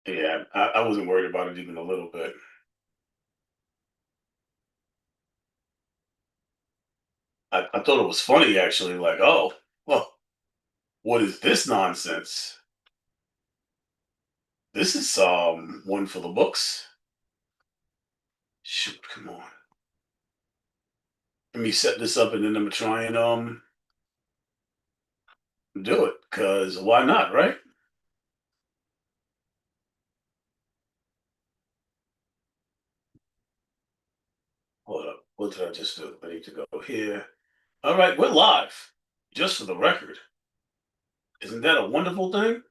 Yeah, I wasn't worried about it even a little bit. I thought it was funny actually, like, oh, well, what is this nonsense? This is one for the books. Shoot, come on. Let me set this up and then I'm gonna try and do it. Cause why not, right? Hold up. What did I just do? I need to go here. All right, we're live. Just for the record. Isn't that a wonderful thing?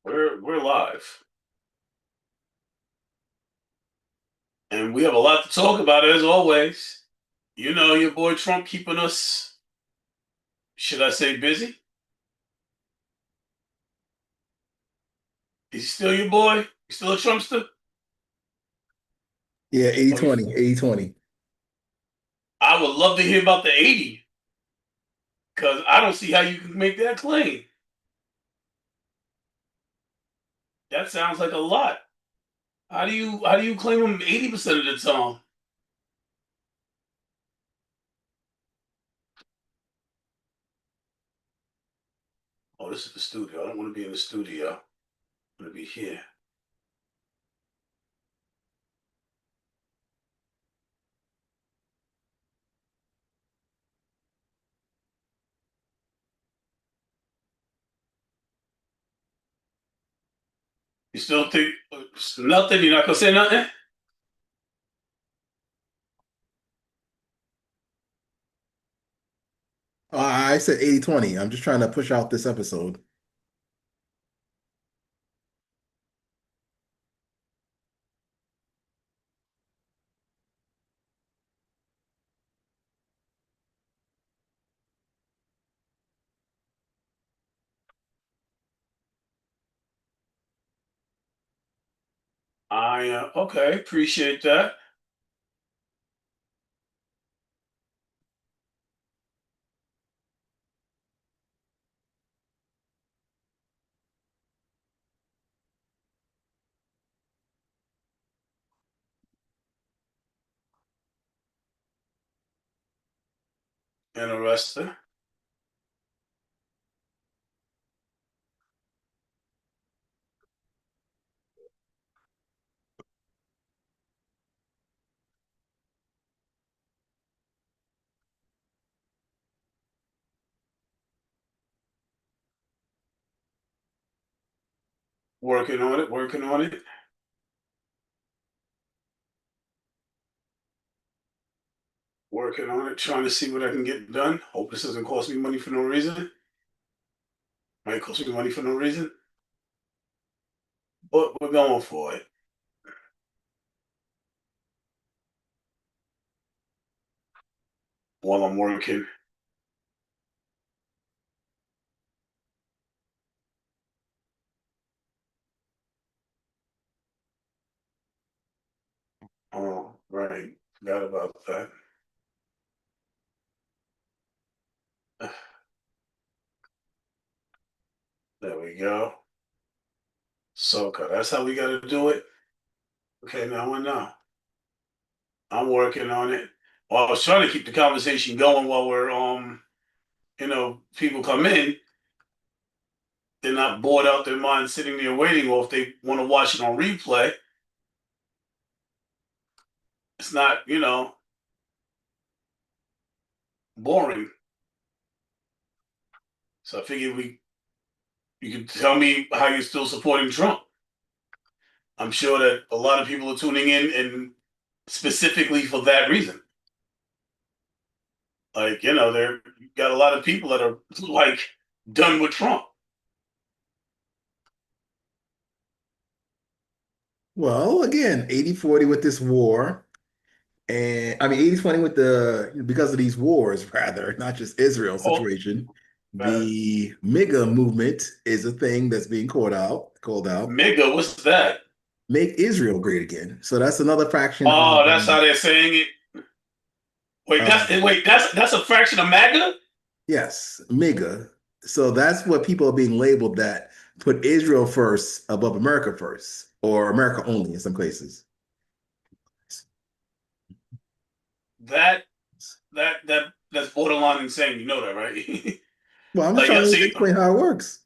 We're live. And we have a lot to talk about as always. You know your boy Trump keeping us, should I say, busy? Is he still your boy? You still a Trumpster? Yeah, eighty Oh, you, twenty, 80-20. I would love to hear about the 80, because I don't see how you can make that claim. That sounds like a lot. How do you claim them 80% of the time? Oh, this is the studio. I don't want to be in the studio. I want to be here. You still think nothing? You're not gonna say nothing? I said 80-20. I'm just trying to push out this episode. I okay, appreciate that. Interesting. Working on it. Working on it. Working on it. Trying to see what I can get done. Hope this doesn't cost me money for no reason. Might cost me money for no reason, but we're going for it while I'm working. Oh, right. Forgot about that. There we go. Soca. That's how we got to do it. Okay, now I know. I'm working on it. Well, I was trying to keep the conversation going while we're people come in. They're not bored out their mind sitting there waiting, or if they want to watch it on replay, it's not, boring. So I figured you could tell me how you're still supporting Trump. I'm sure that a lot of people are tuning in and specifically for that reason. Like, there you got a lot of people that are like done with Trump. Well, again, 80-40 with this war. And I mean 80-20 with because of these wars, rather, not just Israel Oh, situation. uh, The MIGA movement is a thing that's being called out. Mega, what's that? Make Israel great again. So that's another faction of Oh, that's how they're saying it. Wait, uh, that's a fraction of MAGA. yes, MIGA. So that's what people are being labeled that put Israel first above America first, or America only in some cases. That that's borderline insane. You know that, right? Well, I'm just Like, trying to see, explain how it works.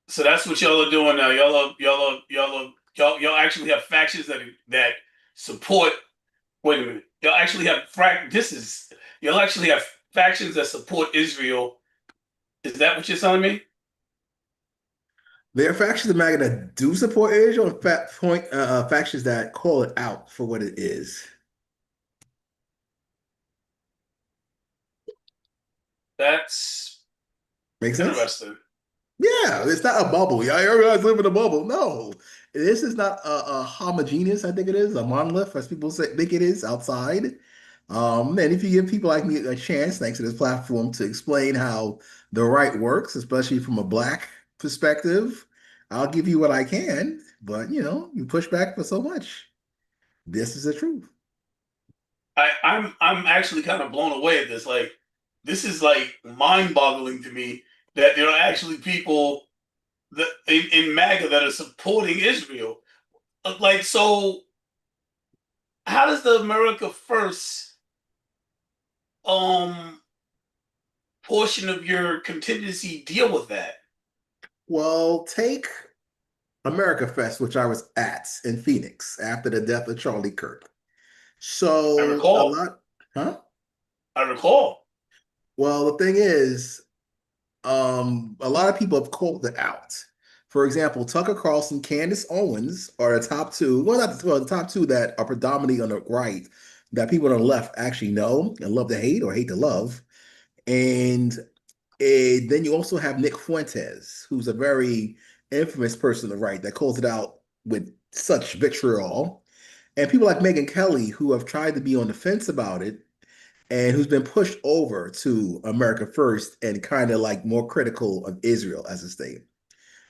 so that's what y'all are doing now. Y'all actually have factions that support. Wait a minute. Y'all actually have This is y'all actually have factions that support Israel. Is that what you're telling me? There are factions of MAGA that do support Israel and factions that call it out for what it is. That's Make sense? interesting. Yeah, it's not a bubble. Yeah, everybody's living in a bubble. No, this is not a homogeneous. I think it is a monolith, as people say, think it is outside. And if you give people like me a chance, thanks to this platform, to explain how the right works, especially from a black perspective, I'll give you what I can. But you push back for so much. This is the truth. I'm actually kind of blown away at this. Like, this is like mind-boggling to me that there are actually people that in MAGA that are supporting Israel. Like, so how does the America First um portion of your contingency deal with that? Well, take America Fest, which I was at in Phoenix after the death of Charlie Kirk. I So a recall. lot, huh? I recall. Well, the thing is, a lot of people have called it out. For example, Tucker Carlson, Candace Owens are the top two. Well, not the top two that are predominantly on the right that people on the left actually know and love to hate or hate to love. And then you also have Nick Fuentes, who's a very infamous person on the right that calls it out with such vitriol. And people like Megyn Kelly, who have tried to be on the fence about it and who's been pushed over to America First and kind of like more critical of Israel as a state.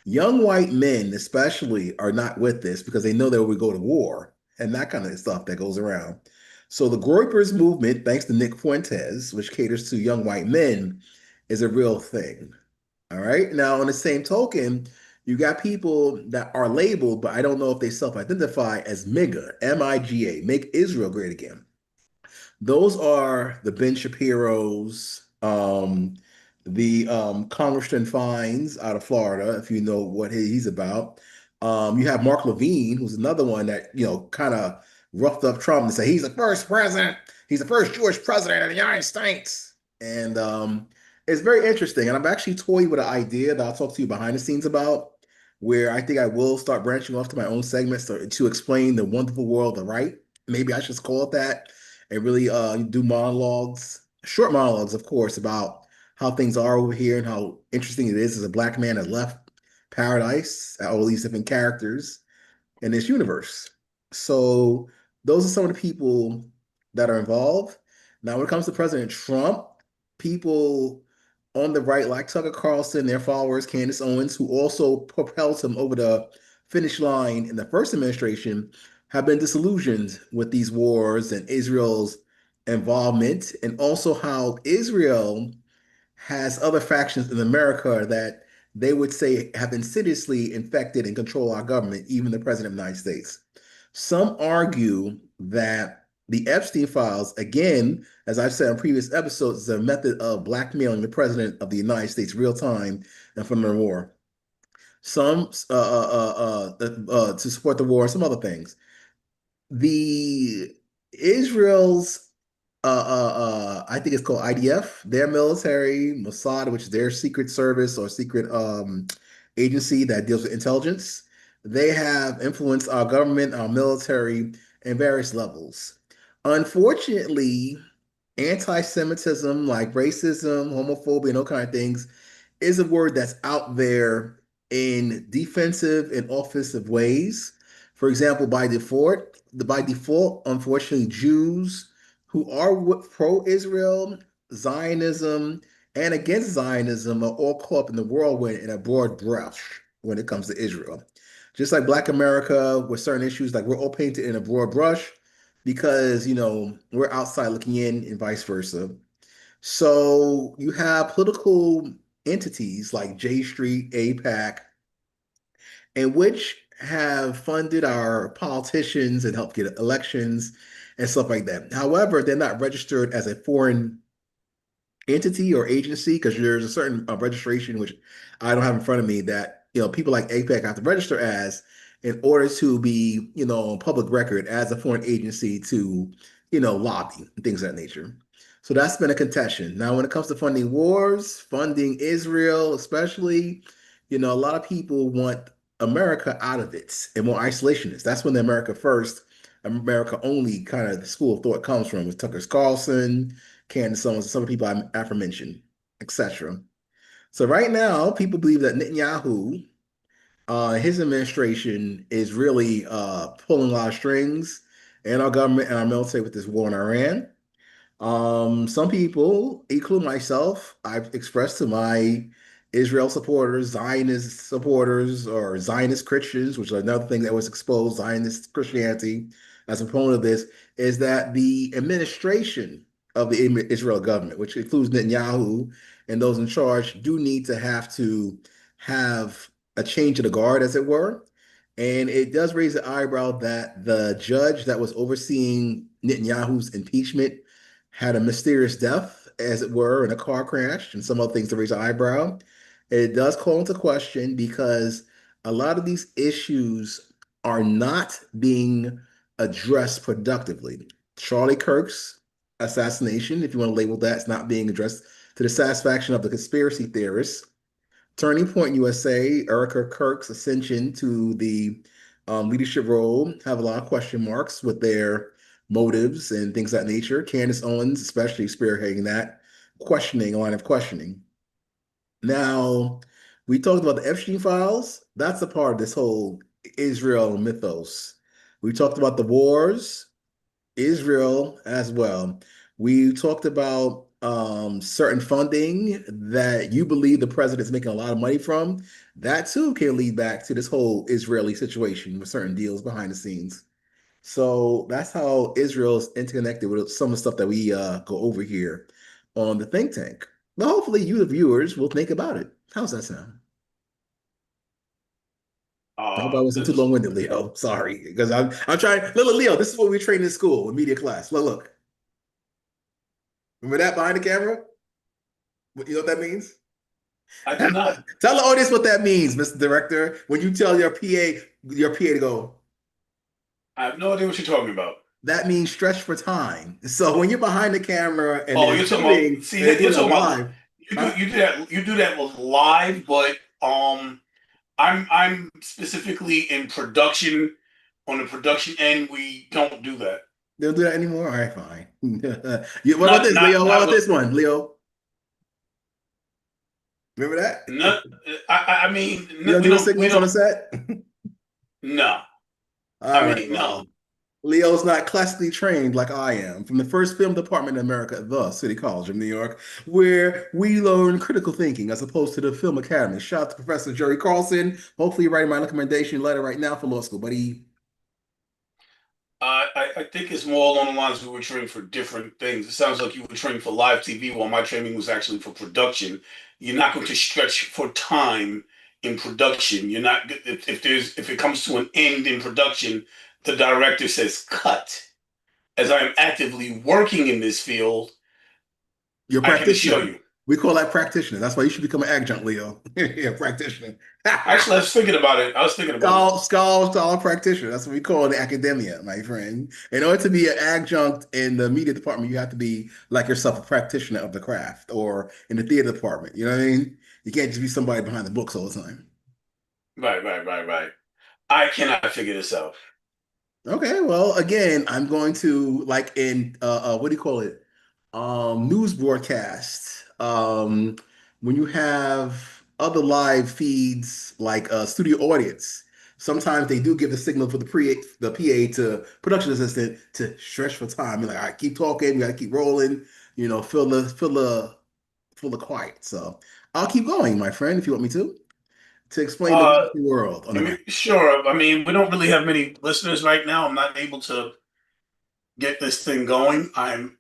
Young white men, especially, are not with this because they know that we go to war and that kind of stuff that goes around. So the Groypers movement, thanks to Nick Fuentes, which caters to young white men, is a real thing. All right. Now, on the same token, you got people that are labeled, but I don't know if they self-identify as MIGA, M-I-G-A, Make Israel Great Again. Those are the Ben Shapiro's, the Congressman Fines out of Florida, if you know what he's about. You have Mark Levine, who's another one that, kind of roughed up Trump and say he's the first president, he's the first Jewish president of the United States. And it's very interesting. And I'm actually toying with an idea that I'll talk to you behind the scenes about, where I think I will start branching off to my own segments to explain the wonderful world of the right. Maybe I should call it that and really do monologues, short monologues, of course, about how things are over here and how interesting it is as a black man that left paradise, all these different characters in this universe. So those are some of the people that are involved. Now, when it comes to President Trump, people on the right, like Tucker Carlson, their followers, Candace Owens, who also propelled him over the finish line in the first administration, have been disillusioned with these wars and Israel's involvement, and also how Israel has other factions in America that they would say have insidiously infected and control our government, even the President of the United States. Some argue that the Epstein files, again, as I've said in previous episodes, is a method of blackmailing the President of the United States real time and from the war. Some to support the war and some other things. The Israel's I think it's called IDF, their military, Mossad, which is their secret service or secret agency that deals with intelligence. They have influenced our government, our military, in various levels. Unfortunately, anti-Semitism, like racism, homophobia, and all kind of things, is a word that's out there in defensive and offensive ways. For example, by default, unfortunately, Jews who are pro-Israel, Zionism, and against Zionism are all caught up in the whirlwind in a broad brush when it comes to Israel. Just like Black America with certain issues, like we're all painted in a broad brush because, we're outside looking in and vice versa. So you have political entities like J Street, APAC, and which have funded our politicians and helped get elections and stuff like that. However, they're not registered as a foreign entity or agency because there's a certain registration which I don't have in front of me that people like APEC have to register as in order to be on public record as a foreign agency to lobby and things of that nature. So that's been a contention. Now, when it comes to funding wars, funding Israel, especially, a lot of people want America out of it and more isolationist. That's when the America First, America Only kind of school of thought comes from with Tucker Carlson, Candace Owens, some of the people I aforementioned, etc. So right now, people believe that Netanyahu, his administration is really pulling a lot of strings, and our government and our military with this war in Iran. Some people, including myself, I've expressed to my Israel supporters, Zionist supporters, or Zionist Christians, which is another thing that was exposed, Zionist Christianity as a proponent of this, is that the administration of the Israel government, which includes Netanyahu and those in charge, do need to have a change of the guard, as it were. And it does raise the eyebrow that the judge that was overseeing Netanyahu's impeachment had a mysterious death, as it were, in a car crash, and some other things to raise an eyebrow. It does call into question because a lot of these issues are not being addressed productively. Charlie Kirk's assassination, if you want to label that, is not being addressed to the satisfaction of the conspiracy theorists. Turning Point USA, Erica Kirk's ascension to the leadership role have a lot of question marks with their motives and things of that nature. Candace Owens, especially spearheading that questioning, a line of questioning. Now, we talked about the Epstein files. That's a part of this whole Israel mythos. We talked about the wars. Israel as well. We talked about certain funding that you believe the president is making a lot of money from. That too can lead back to this whole Israeli situation with certain deals behind the scenes. So that's how Israel is interconnected with some of the stuff that we go over here on the think tank. But hopefully, you, the viewers, will think about it. How's that sound? I hope I wasn't This too is long-winded, Leo. Sorry, because I'm trying. Look, Leo, this is what we train in school in media class. Look. Remember that behind the camera? You know what that means? I do not. Tell the audience what that means, Mr. Director, when you tell your PA to go, I have no idea what you're talking about. that means stretch for time. So when you're behind the camera and Oh, they're you're talking about. shooting See and they're that you're doing it talking about. live, huh? You do that with live, but I'm specifically in production. On the production end, we don't do that. They don't do that anymore? All right, fine. What about Not this, not Leo? What not about with this one, Leo? Remember that? not. I mean, You don't we do the don't we signals on don't. the set? No, All I right, mean no. well. Leo's not classically trained like I am from the first film department in America, the City College of New York, where we learn critical thinking as opposed to the Film Academy. Shout out to Professor Jerry Carlson. Hopefully, you're writing my recommendation letter right now for law school, buddy. I think it's more along the lines we were training for different things. It sounds like you were training for live TV while my training was actually for production. You're not going to stretch for time in production. You're not if it comes to an end in production, the director says cut. As I am actively working in this field, You're a I can assure practitioner. you. We call that practitioner. That's why you should become an adjunct, Leo. Yeah, practitioner. Actually, I was thinking about it. I was thinking about it. Scholar practitioner. That's what we call it in academia, my friend. In order to be an adjunct in the media department, you have to be like yourself, a practitioner of the craft, or in the theater department. You know what I mean? You can't just be somebody behind the books all the time. Right. I cannot figure this out. Okay, well, again, I'm going to like in what do you call it? News broadcast. When you have other live feeds like studio audience, sometimes they do give the signal for the PA to production assistant to stretch for time. You're like, all right, keep talking, you gotta keep rolling, fill the quiet. So I'll keep going, my friend, if you want me to explain the Uh, world on I the mean, map. sure. I mean, we don't really have many listeners right now. I'm not able to get this thing going. I'm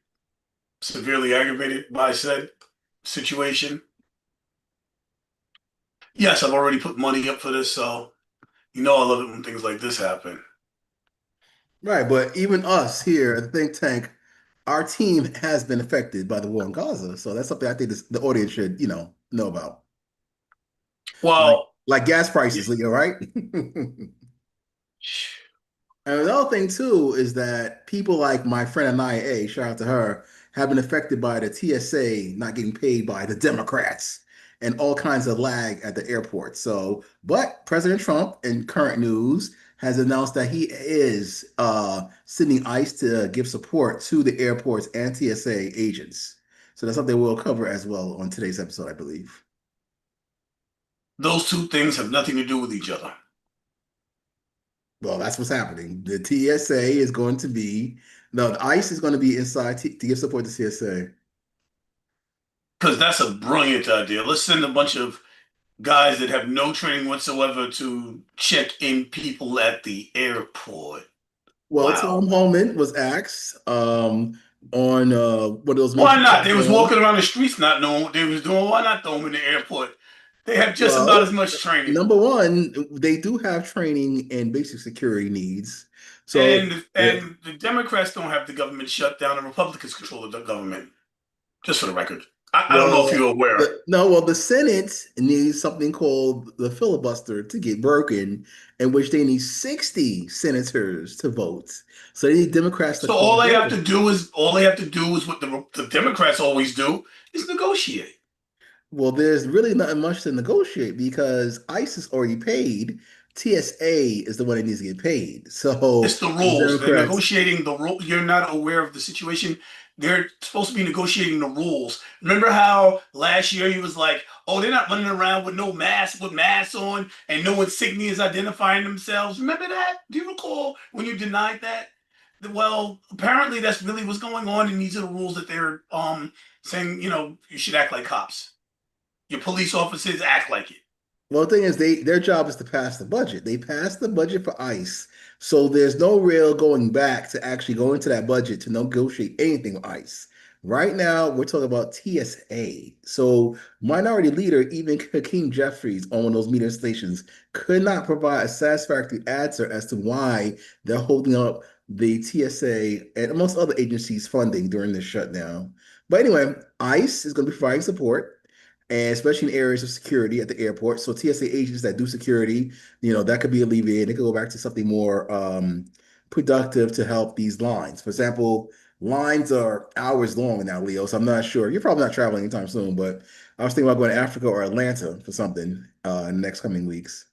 severely aggravated by said situation. Yes, I've already put money up for this, so you know I love it when things like this happen. Right, but even us here at the think tank, our team has been affected by the war in Gaza. So that's something I think the audience should, know about. Like Well, like gas yeah, prices, right? And another thing too is that people like my friend Anaya, shout out to her, have been affected by the TSA not getting paid by the Democrats and all kinds of lag at the airport. So, but President Trump, in current news, has announced that he is sending ICE to give support to the airports and TSA agents. So that's something we'll cover as well on today's episode, I believe. those two things have nothing to do with each other Well, that's what's happening. The TSA is going to be, no, the ICE is going to be inside to give support to TSA. because that's a brilliant idea. Let's send a bunch of guys that have no training whatsoever to check in people at the airport. Well, Wow. Tom Holman was asked on one of those Why military not? They was shows. walking around the streets not knowing what they was doing. Why not throw them in the airport? They have just about as Well, much training. number one, they do have training in basic security needs. So, yeah, And the Democrats don't have the government shut down. The Republicans control the government. Just for the record. I don't know if well, you're aware. the Senate needs something called the filibuster to get broken, in which they need 60 senators to vote. So they need Democrats to So close the door. all they have to do is what the Democrats always do is negotiate. Well, there's really not much to negotiate because ICE is already paid. TSA is the one that needs to get paid. So It's the the rules. They're Democrats, negotiating the rule. You're not aware of the situation. They're supposed to be negotiating the rules. Remember how last year he was like, "Oh, they're not running around with no mask, with masks on, and no insignias identifying themselves." Remember that? Do you recall when you denied that? Well, apparently that's really what's going on, and these are the rules that they're saying. You should act like cops. Your police officers act like it. well, the thing is, their job is to pass the budget. They passed the budget for ICE, so there's no real going back to actually go into that budget to negotiate anything with ICE. Right now, we're talking about TSA. So, Minority Leader, even Hakeem Jeffries on one of those media stations, could not provide a satisfactory answer as to why they're holding up the TSA and amongst other agencies' funding during this shutdown. But anyway, ICE is going to be providing support and especially in areas of security at the airport. So TSA agents that do security, that could be alleviated. They could go back to something more productive to help these lines. For example, lines are hours long now, Leo. So I'm not sure. You're probably not traveling anytime soon, but I was thinking about going to Africa or Atlanta for something in the next coming weeks.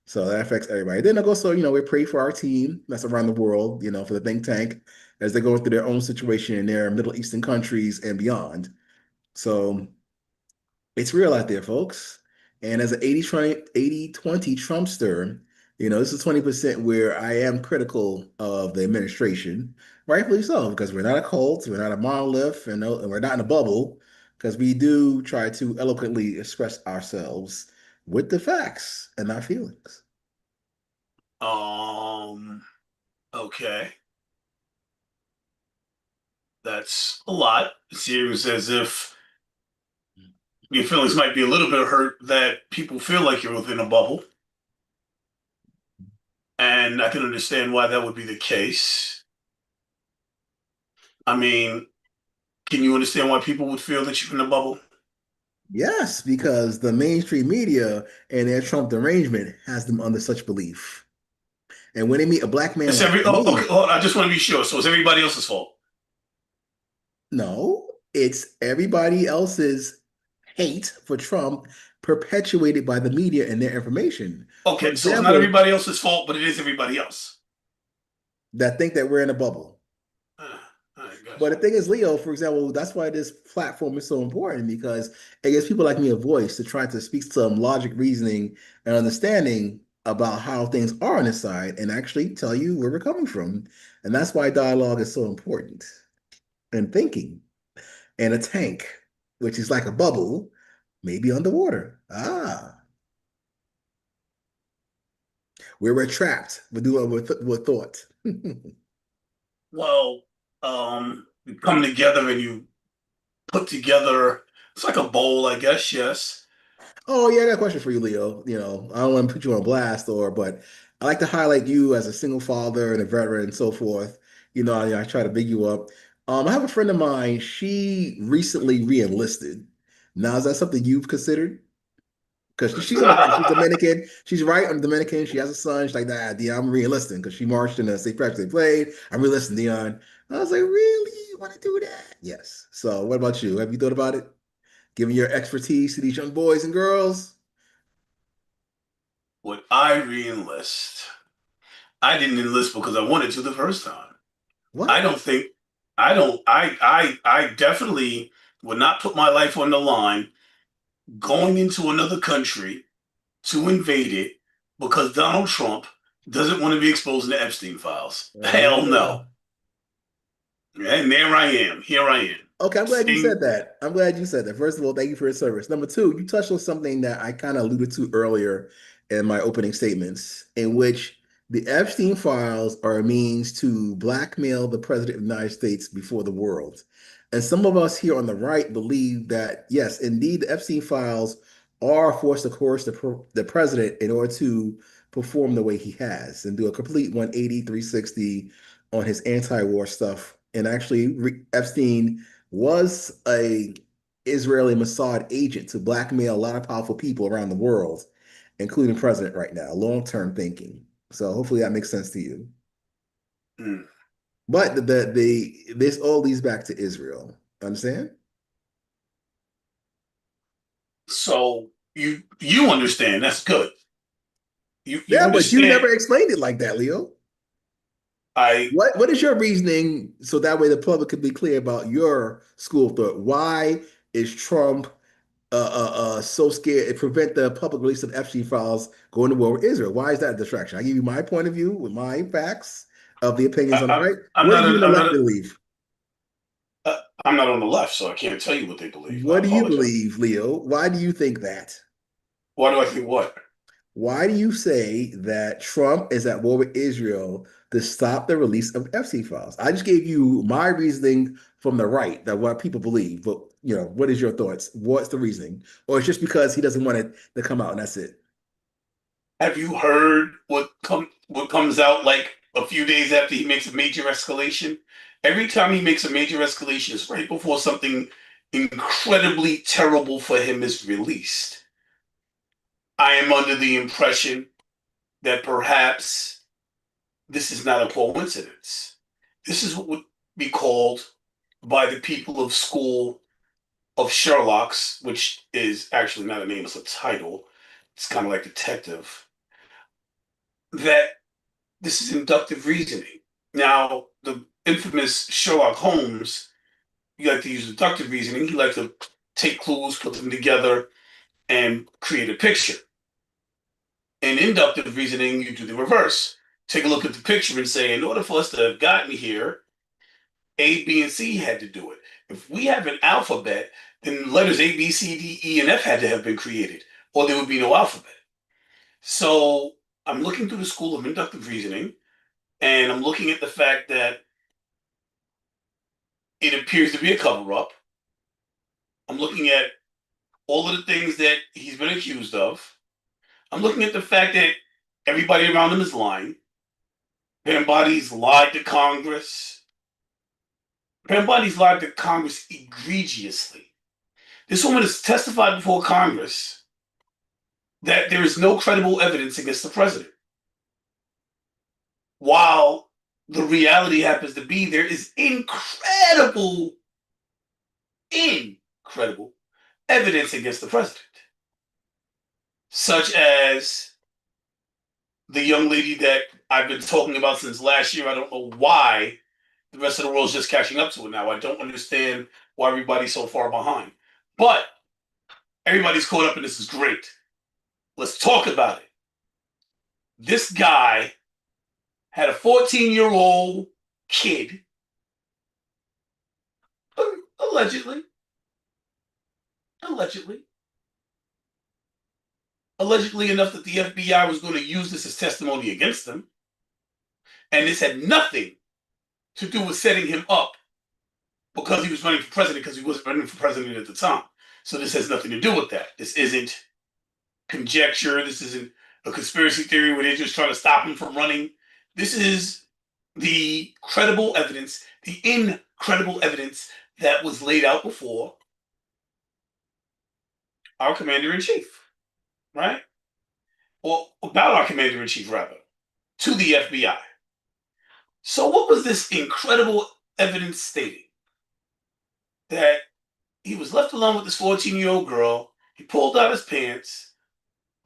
So that affects everybody. Then also, we pray for our team that's around the world, for the think tank as they're going through their own situation in their Middle Eastern countries and beyond. So it's real out there, folks. And as an 80-20 Trumpster, this is 20% where I am critical of the administration, rightfully so, because we're not a cult, we're not a monolith, and we're not in a bubble, because we do try to eloquently express ourselves with the facts and not feelings. Um. Okay. That's a lot. It seems as if your feelings might be a little bit hurt that people feel like you're within a bubble. And I can understand why that would be the case. I mean, can you understand why people would feel that you're in a bubble? Yes, because the mainstream media and their Trump derangement has them under such belief. And when they meet a black man It's like okay. me, Hold on, I just want to be sure. So it's everybody else's fault. no, it's everybody else's hate for Trump perpetuated by the media and their information. For Okay, so it's not example, everybody else's fault, but it is everybody else. that think that we're in a bubble. I got But you. the thing is, Leo, for example, that's why this platform is so important because it gives people like me a voice to try to speak some logic, reasoning, and understanding about how things are on this side and actually tell you where we're coming from. And that's why dialogue is so important and thinking. And a tank, which is like a bubble, maybe underwater. Where we're trapped. We're doing with thought. Well, you come together and you put together. It's like a bowl, I guess. Yes. Oh yeah, I got a question for you, Leo. I don't want to put you on blast, but I like to highlight you as a single father and a veteran and so forth. I try to big you up. I have a friend of mine. She recently re-enlisted. Now, is that something you've considered? Because she's on the right. She's Dominican. She's right on Dominican. She has a son. She's like, nah, Dion, I'm re-enlisting because she marched in the state practice they played. I'm re-enlisting, Dion. I was like, really? You want to do that? Yes. So, what about you? Have you thought about it? Giving your expertise to these young boys and girls? Would I re-enlist? I didn't enlist because I wanted to the first time. I What? don't think I don't I definitely would not put my life on the line going into another country to invade it because Donald Trump doesn't want to be exposed to the Epstein files. Hell Uh, no. And there I am. Here I am. Okay, I'm glad you Same. said that. I'm glad you said that. First of all, thank you for your service. Number two, you touched on something that I kind of alluded to earlier in my opening statements, in which the Epstein files are a means to blackmail the president of the United States before the world. And some of us here on the right believe that, yes, indeed, the Epstein files are a force to coerce the president in order to perform the way he has and do a complete 180, 360 on his anti-war stuff. And actually, Epstein was a Israeli Mossad agent to blackmail a lot of powerful people around the world, including president right now, long-term thinking. So hopefully that makes sense to you. Mm. But this all leads back to Israel. Understand? So you understand. That's good. You Yeah, but you understand. never explained it like that, Leo. I What is your reasoning so that way the public can be clear about your school of thought? Why is Trump so scared it prevent the public release of Epstein files going to war with Israel? Why is that a distraction? I give you my point of view with my facts of the opinions on the I right. I'm What do not you a, and the I'm not left a, believe? I'm not on the left, so I can't tell you what they believe. I What do you apologize. believe, Leo? Why do you think that? Why do I think what? Why do you say that Trump is at war with Israel to stop the release of Epstein files? I just gave you my reasoning from the right, that what people believe. But what is your thoughts? What's the reasoning? Or it's just because he doesn't want it to come out and that's it. Have you heard what comes out like a few days after he makes a major escalation? Every time he makes a major escalation, it's right before something incredibly terrible for him is released. I am under the impression that perhaps this is not a coincidence. This is what would be called by the people of school of Sherlock's, which is actually not a name, it's a title. It's kind of like detective. That this is inductive reasoning. Now, the infamous Sherlock Holmes, you like to use deductive reasoning. He likes to take clues, put them together, and create a picture. In inductive reasoning, you do the reverse. Take a look at the picture and say, in order for us to have gotten here, A, B, and C had to do it. If we have an alphabet, then letters A, B, C, D, E, and F had to have been created, or there would be no alphabet. So I'm looking through the school of inductive reasoning, and I'm looking at the fact that it appears to be a cover up. I'm looking at all of the things that he's been accused of. I'm looking at the fact that everybody around him is lying. Pam Body's lied to Congress. Pam Body's lied to Congress egregiously. This woman has testified before Congress that there is no credible evidence against the president. While the reality happens to be there is incredible evidence against the president, such as the young lady that I've been talking about since last year. I don't know why the rest of the world's just catching up to it now. I don't understand why everybody's so far behind. But everybody's caught up and this is great. Let's talk about it. This guy had a 14-year-old kid, allegedly, allegedly, allegedly enough that the FBI was going to use this as testimony against him. And this had nothing to do with setting him up because he was running for president, because he wasn't running for president at the time. So this has nothing to do with that. This isn't conjecture. This isn't a conspiracy theory where they're just trying to stop him from running. This is the credible evidence, the incredible evidence that was laid out before our commander in chief, right? Well, about our commander in chief, rather, to the FBI. So, what was this incredible evidence stating? That he was left alone with this 14-year-old girl. He pulled out his pants,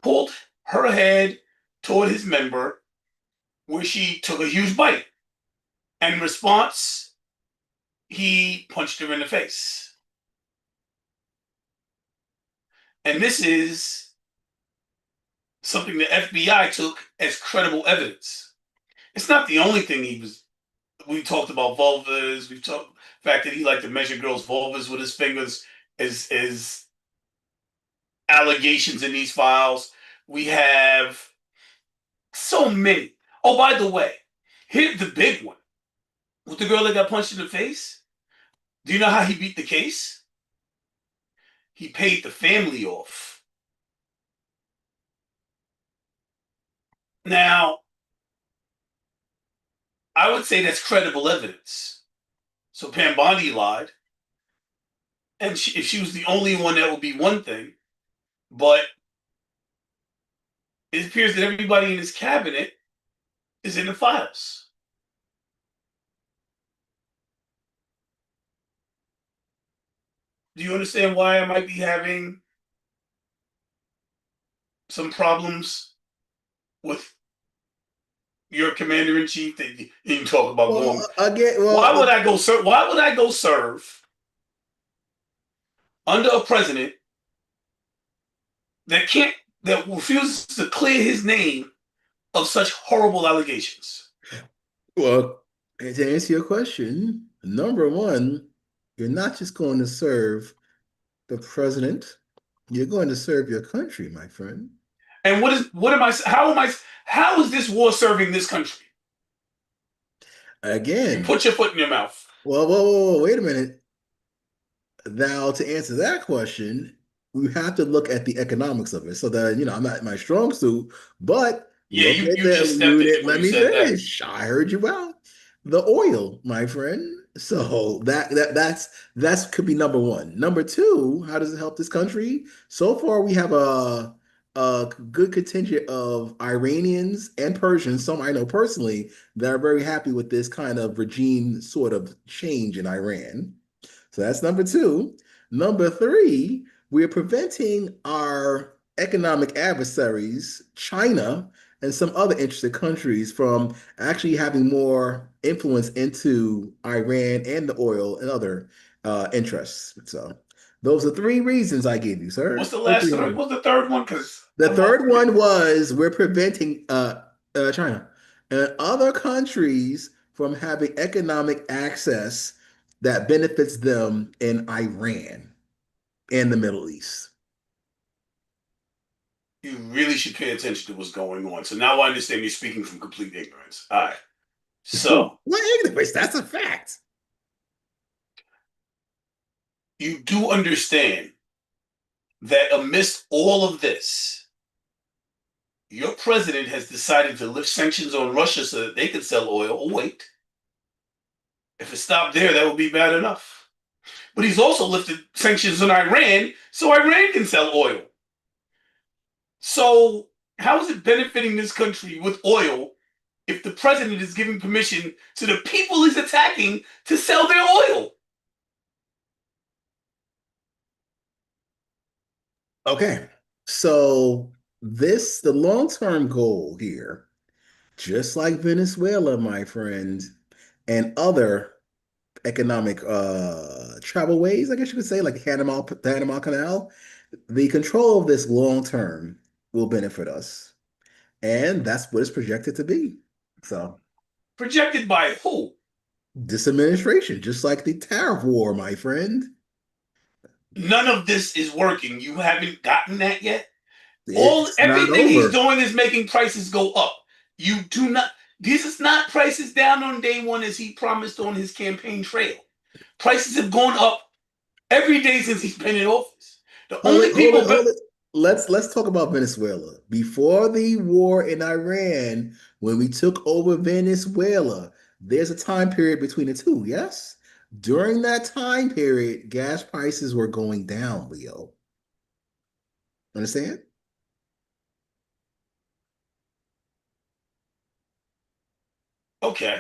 pulled her head toward his member, where she took a huge bite. And in response, he punched her in the face. And this is something the FBI took as credible evidence. It's not the only thing he was. We talked about vulvas. We've talked the fact that he liked to measure girls' vulvas with his fingers as allegations in these files. We have so many. Oh, by the way, here's the big one. With the girl that got punched in the face, do you know how he beat the case? He paid the family off. Now, I would say that's credible evidence. So Pam Bondi lied. And if she was the only one, that would be one thing. But it appears that everybody in his cabinet is in the files. Do you understand why I might be having some problems with your commander in chief? That you can talk about Well, going. again, Why would I go serve? Why would I go serve under a president that refuses to clear his name of such horrible allegations? well, to answer your question, number one, you're not just going to serve the president, you're going to serve your country, my friend. And how is this war serving this country? You Again, put your foot in your mouth. well, whoa, wait a minute. Now, to answer that question, we have to look at the economics of it. So that, I'm not my strong suit, but Yeah, look at you just the stepped in unit. it when Let you me said that. finish. I heard you out. The oil, my friend. So that's could be number one. Number two, how does it help this country? So far, we have a good contingent of Iranians and Persians, some I know personally, that are very happy with this kind of regime sort of change in Iran. So that's number two. Number three, we're preventing our economic adversaries, China and some other interested countries, from actually having more influence into Iran and the oil and other interests. So those are three reasons I gave you, What's sir. the What last do you three? want? What's the third one? Because The I'm all third forgetting. one was we're preventing China and other countries from having economic access that benefits them in Iran and the Middle East. You really should pay attention to what's going on. So now I understand you're speaking from complete ignorance. All right. So What ignorance? That's a fact. you do understand that amidst all of this, your president has decided to lift sanctions on Russia so that they can sell oil. Oh, wait. If it stopped there, that would be bad enough. But he's also lifted sanctions on Iran so Iran can sell oil. So, how is it benefiting this country with oil if the president is giving permission to the people he's attacking to sell their oil? Okay. So the long-term goal here, just like Venezuela, my friend, and other economic travel ways, I guess you could say, like the Panama Canal, the control of this long term will benefit us. And that's what it's projected to be. So Projected by who? this administration, just like the tariff war, my friend, None of this is working. You haven't gotten that yet. it's not Everything he's over. doing is making prices go up. You do not. This is not prices down on day one as he promised on his campaign trail. Prices have gone up every day since he's been in office. The Hold it, only hold it, people, hold it. Let's talk about Venezuela. Before the war in Iran, when we took over Venezuela, there's a time period between the two, yes? During that time period, gas prices were going down, Leo. Understand? okay,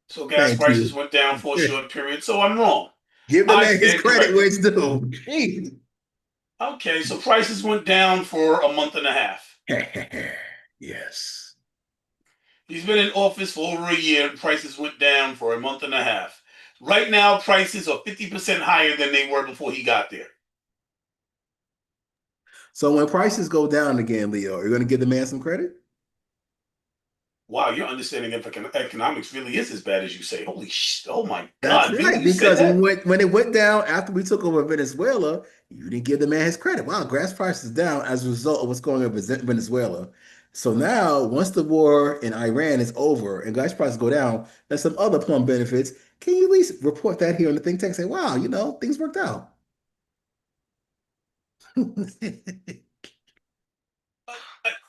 so gas Thank prices you. went down for a short period, so I'm wrong. Give the I man his stand credit where corrected. it's due. Jeez. Okay, so prices went down for a month and a half. Yes. He's been in office for over a year, and prices went down for a month and a half. Right now, prices are 50% higher than they were before he got there. So when prices go down again, Leo, you're going to give the man some credit? Wow, your understanding of economics really is as bad as you say. Holy sh! Oh my That's God, really? right, You said because that? when it went down after we took over Venezuela, you didn't give the man his credit. Wow, gas prices down as a result of what's going on in Venezuela. So now, once the war in Iran is over and gas prices go down, there's some other plum benefits. Can you at least report that here in the think tank? Say, wow, things worked out.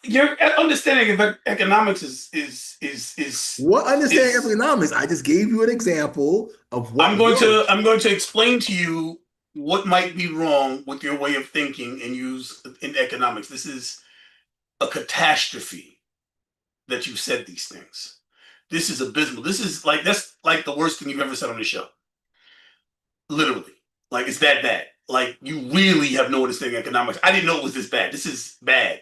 Your understanding of economics is What understanding is. economics? I just gave you an example of I'm what going to worked. I'm going to explain to you what might be wrong with your way of thinking and use in economics. This is a catastrophe that you said these things. This is abysmal. That's like the worst thing you've ever said on the show. Literally. Like it's that bad. Like you really have no understanding of economics. I didn't know it was this bad. This is bad.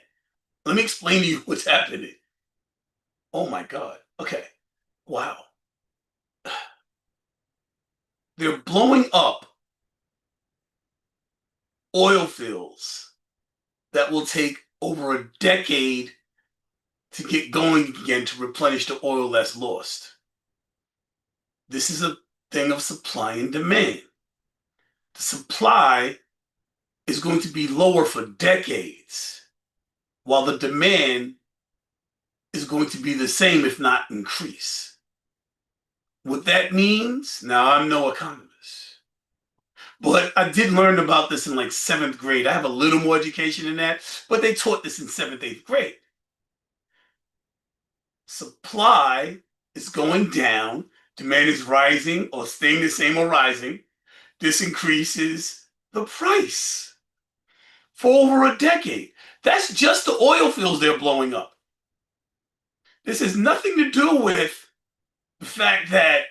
Let me explain to you what's happening. Oh my God. Okay. Wow. They're blowing up oil fields that will take over a decade to get going again to replenish the oil that's lost. This is a thing of supply and demand. The supply is going to be lower for decades, while the demand is going to be the same, if not increase. What that means, now I'm no economist, but I did learn about this in like seventh grade. I have a little more education than that, but they taught this in seventh, eighth grade. Supply is going down, demand is rising or staying the same or rising. This increases the price for over a decade. That's just the oil fields they're blowing up. This has nothing to do with the fact that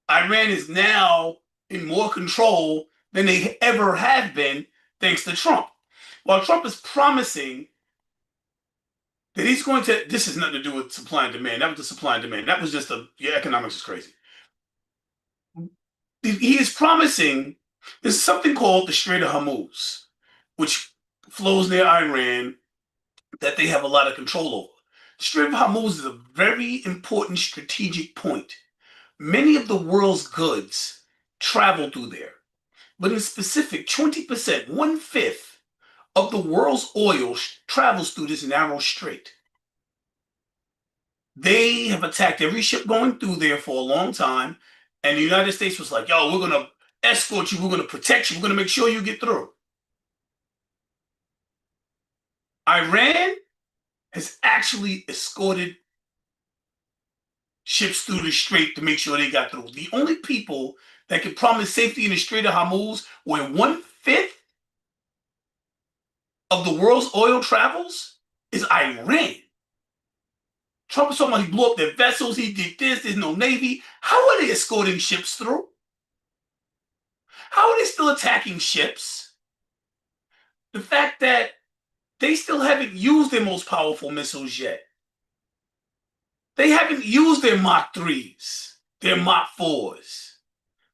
Iran is now in more control than they ever have been thanks to Trump. While Trump is promising that he's going to, this has nothing to do with supply and demand. That was the supply and demand. That was just your economics is crazy. He is promising there's something called the Strait of Hormuz, which flows near Iran that they have a lot of control over. The Strait of Hormuz is a very important strategic point. Many of the world's goods travel through there, but in specific, 20%, one fifth of the world's oil travels through this narrow strait. They have attacked every ship going through there for a long time, and the United States was like, yo, we're going to escort you, we're going to protect you, we're going to make sure you get through. Iran has actually escorted ships through the strait to make sure they got through. The only people that could promise safety in the Strait of Hormuz, where one fifth of the world's oil travels, is Iran. Trump is talking about he blew up their vessels, he did this, there's no navy. How are they escorting ships through? How are they still attacking ships? The fact that they still haven't used their most powerful missiles yet. They haven't used their Mach 3s, their Mach 4s.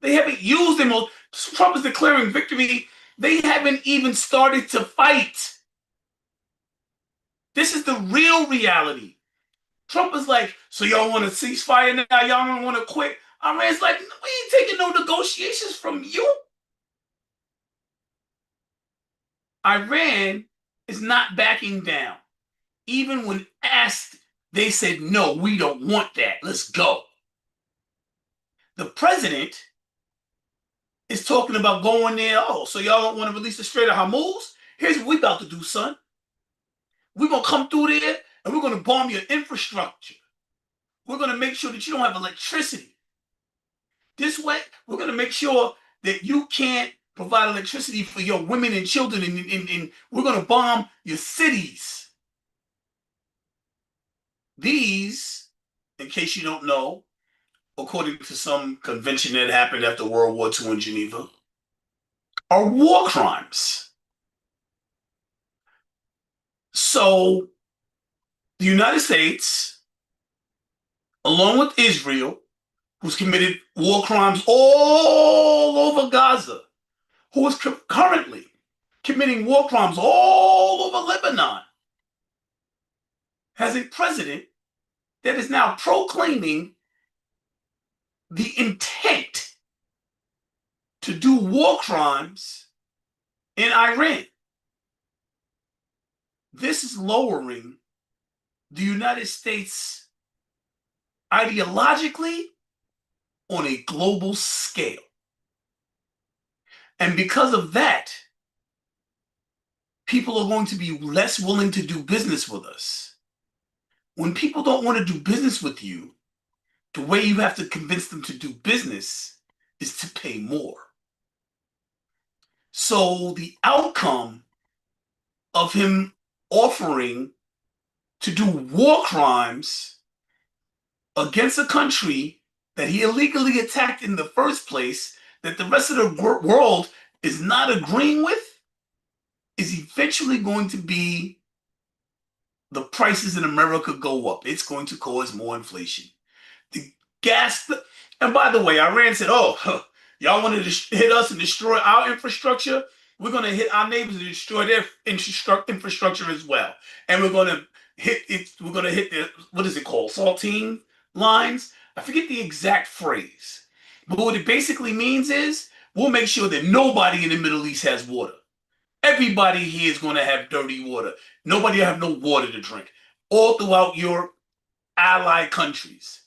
They haven't used them. Trump is declaring victory. They haven't even started to fight. This is the real reality. Trump is like, so y'all want to cease fire now? Y'all don't want to quit? Iran's like, we ain't taking no negotiations from you. Iran is not backing down. Even when asked, they said, no, we don't want that. Let's go. The president is talking about going there. Oh, so y'all don't want to release the Strait of Hormuz? Here's what we about to do, son. We're gonna come through there and we're gonna bomb your infrastructure. We're gonna make sure that you don't have electricity. This way, we're gonna make sure that you can't provide electricity for your women and children, and we're gonna bomb your cities. These, in case you don't know, according to some convention that happened after World War II in Geneva, are war crimes. So the United States, along with Israel, who's committed war crimes all over Gaza, who is currently committing war crimes all over Lebanon, has a president that is now proclaiming the intent to do war crimes in Iran. This is lowering the United States ideologically on a global scale. And because of that, people are going to be less willing to do business with us. When people don't want to do business with you, the way you have to convince them to do business is to pay more. So the outcome of him offering to do war crimes against a country that he illegally attacked in the first place, that the rest of the world is not agreeing with, is eventually going to be the prices in America go up. It's going to cause more inflation. The gas, and by the way, Iran said, oh, y'all wanted to hit us and destroy our infrastructure? We're going to hit our neighbors and destroy their infrastructure as well. And we're going to hit it. We're going to hit the, what is it called? Saltine lines. I forget the exact phrase. But what it basically means is we'll make sure that nobody in the Middle East has water. Everybody here is going to have dirty water. Nobody will have no water to drink. All throughout your allied countries.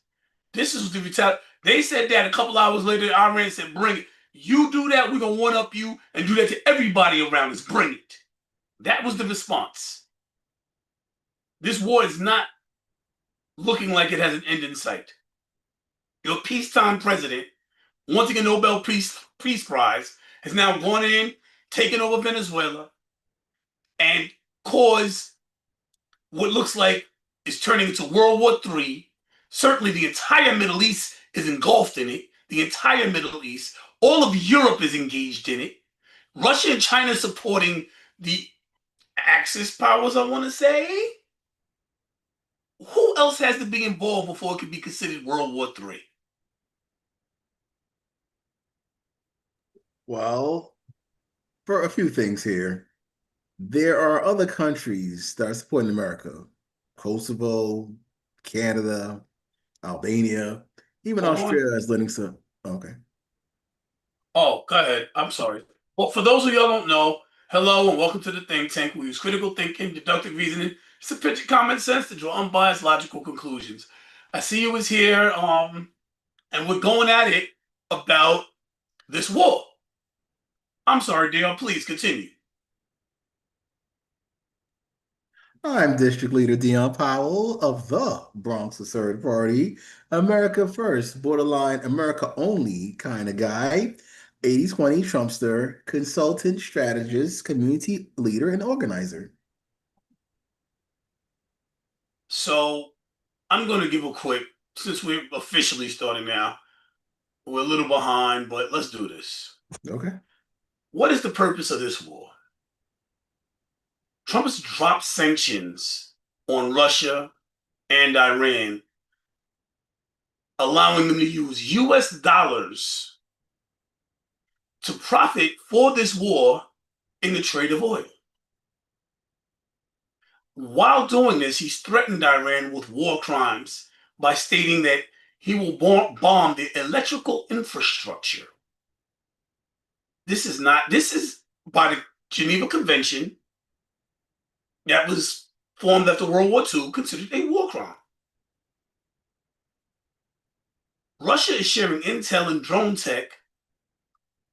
This is the retaliation. They said that a couple hours later, Iran said, bring it. You do that, we're going to one up you and do that to everybody around us. Bring it. That was the response. This war is not looking like it has an end in sight. Your peacetime president, wanting a Nobel Peace Prize, has now gone in, taken over Venezuela, and caused what looks like is turning into World War III. Certainly the entire Middle East is engulfed in it. The entire Middle East. All of Europe is engaged in it. Russia and China supporting the Axis powers, I want to say. Who else has to be involved before it can be considered World War III? Well, for a few things here, there are other countries that are supporting America. Kosovo, Canada, Albania, even Hold on. Australia is letting some. Okay. Oh, go ahead. I'm sorry. Well, for those of y'all who don't know, hello and welcome to the think tank. We use critical thinking, deductive reasoning, sufficient common sense to draw unbiased logical conclusions. I see you is here, and we're going at it about this war. I'm sorry, Dion. Please continue. I'm District Leader Dion Powell of the Bronx Third Party, America First, borderline America Only kind of guy, 80/20 Trumpster, consultant, strategist, community leader, and organizer. So I'm going to give a quick, since we're officially starting now, we're a little behind, but let's do this. Okay. What is the purpose of this war? Trump has dropped sanctions on Russia and Iran, allowing them to use US dollars to profit for this war in the trade of oil. While doing this, he's threatened Iran with war crimes by stating that he will bomb the electrical infrastructure. This is by the Geneva Convention that was formed after World War II, considered a war crime. Russia is sharing intel and drone tech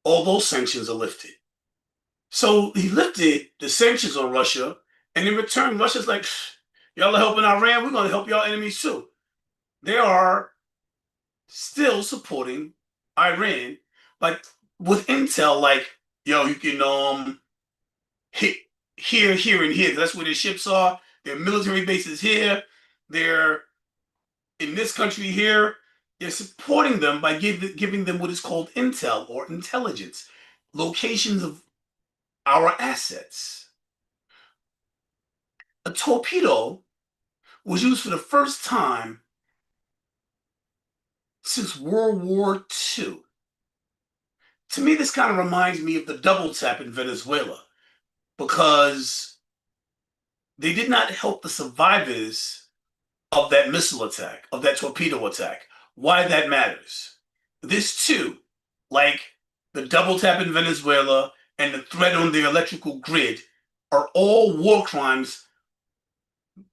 all those sanctions are lifted. So he lifted the sanctions on Russia, and in return, Russia's like, y'all are helping Iran, we're going to help y'all enemies too. They are still supporting Iran, like with intel, like, yo, you can hit here, here, and here. That's where their ships are. Their military bases here. They're in this country here. They're supporting them by giving them what is called intel or intelligence, locations of our assets. A torpedo was used for the first time since World War II. To me, this kind of reminds me of the double tap in Venezuela because they did not help the survivors of that missile attack, of that torpedo attack. Why that matters. This too, like the double tap in Venezuela and the threat on the electrical grid, are all war crimes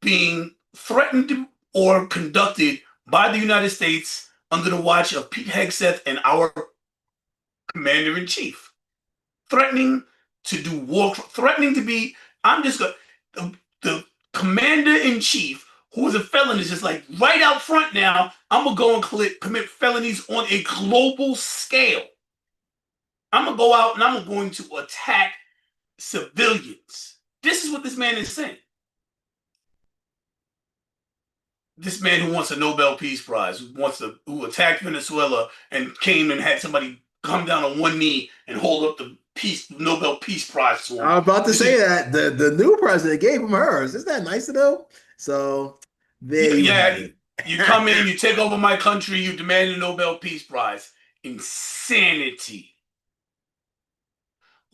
being threatened or conducted by the United States under the watch of Pete Hegseth and our commander in chief. Threatening to do war, threatening to be, I'm just going, the commander in chief, who is a felon, is just like right out front now, I'm going to go and commit felonies on a global scale. I'm going to go out and I'm going to attack civilians. This is what this man is saying. This man who wants a Nobel Peace Prize, who attacked Venezuela and came and had somebody come down on one knee and hold up the Nobel Peace Prize to him. I was about to say that the new president gave him hers. Isn't that nice though? So there you have it. You come in, you take over my country, you demand a Nobel Peace Prize. Insanity.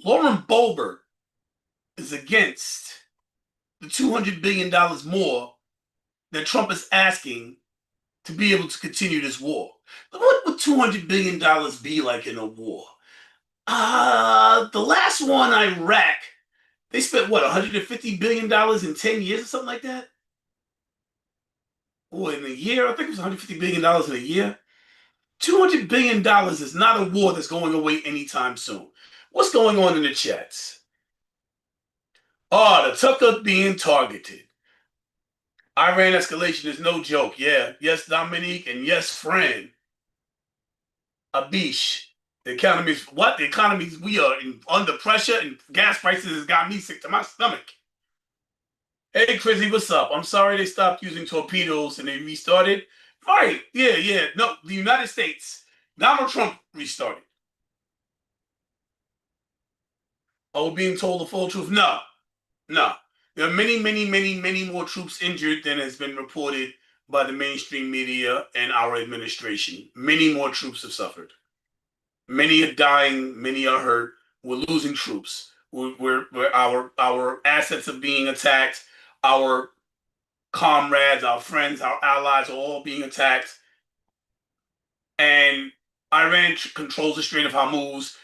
Lauren Boebert is against the $200 billion more that Trump is asking to be able to continue this war. What would $200 billion be like in a war? The last one, Iraq, they spent what, $150 billion in 10 years or something like that? Or in a year? I think it was $150 billion in a year. $200 billion is not a war that's going away anytime soon. What's going on in the chats? Oh, the Tucker being targeted. Iran escalation is no joke. Yeah. Yes, Dominique, and yes, friend. Abish. The economy's what? The economy's, we are under pressure, and gas prices has got me sick to my stomach. Hey, Chrissy, what's up? I'm sorry they stopped using torpedoes and they restarted. Right. Yeah. No, the United States, Donald Trump restarted. Are we being told the full truth? No. There are many more troops injured than has been reported by the mainstream media and our administration. Many more troops have suffered. Many are dying. Many are hurt. We're losing troops. Our assets are being attacked. Our comrades, our friends, our allies are all being attacked. And Iran controls the Strait of Hormuz.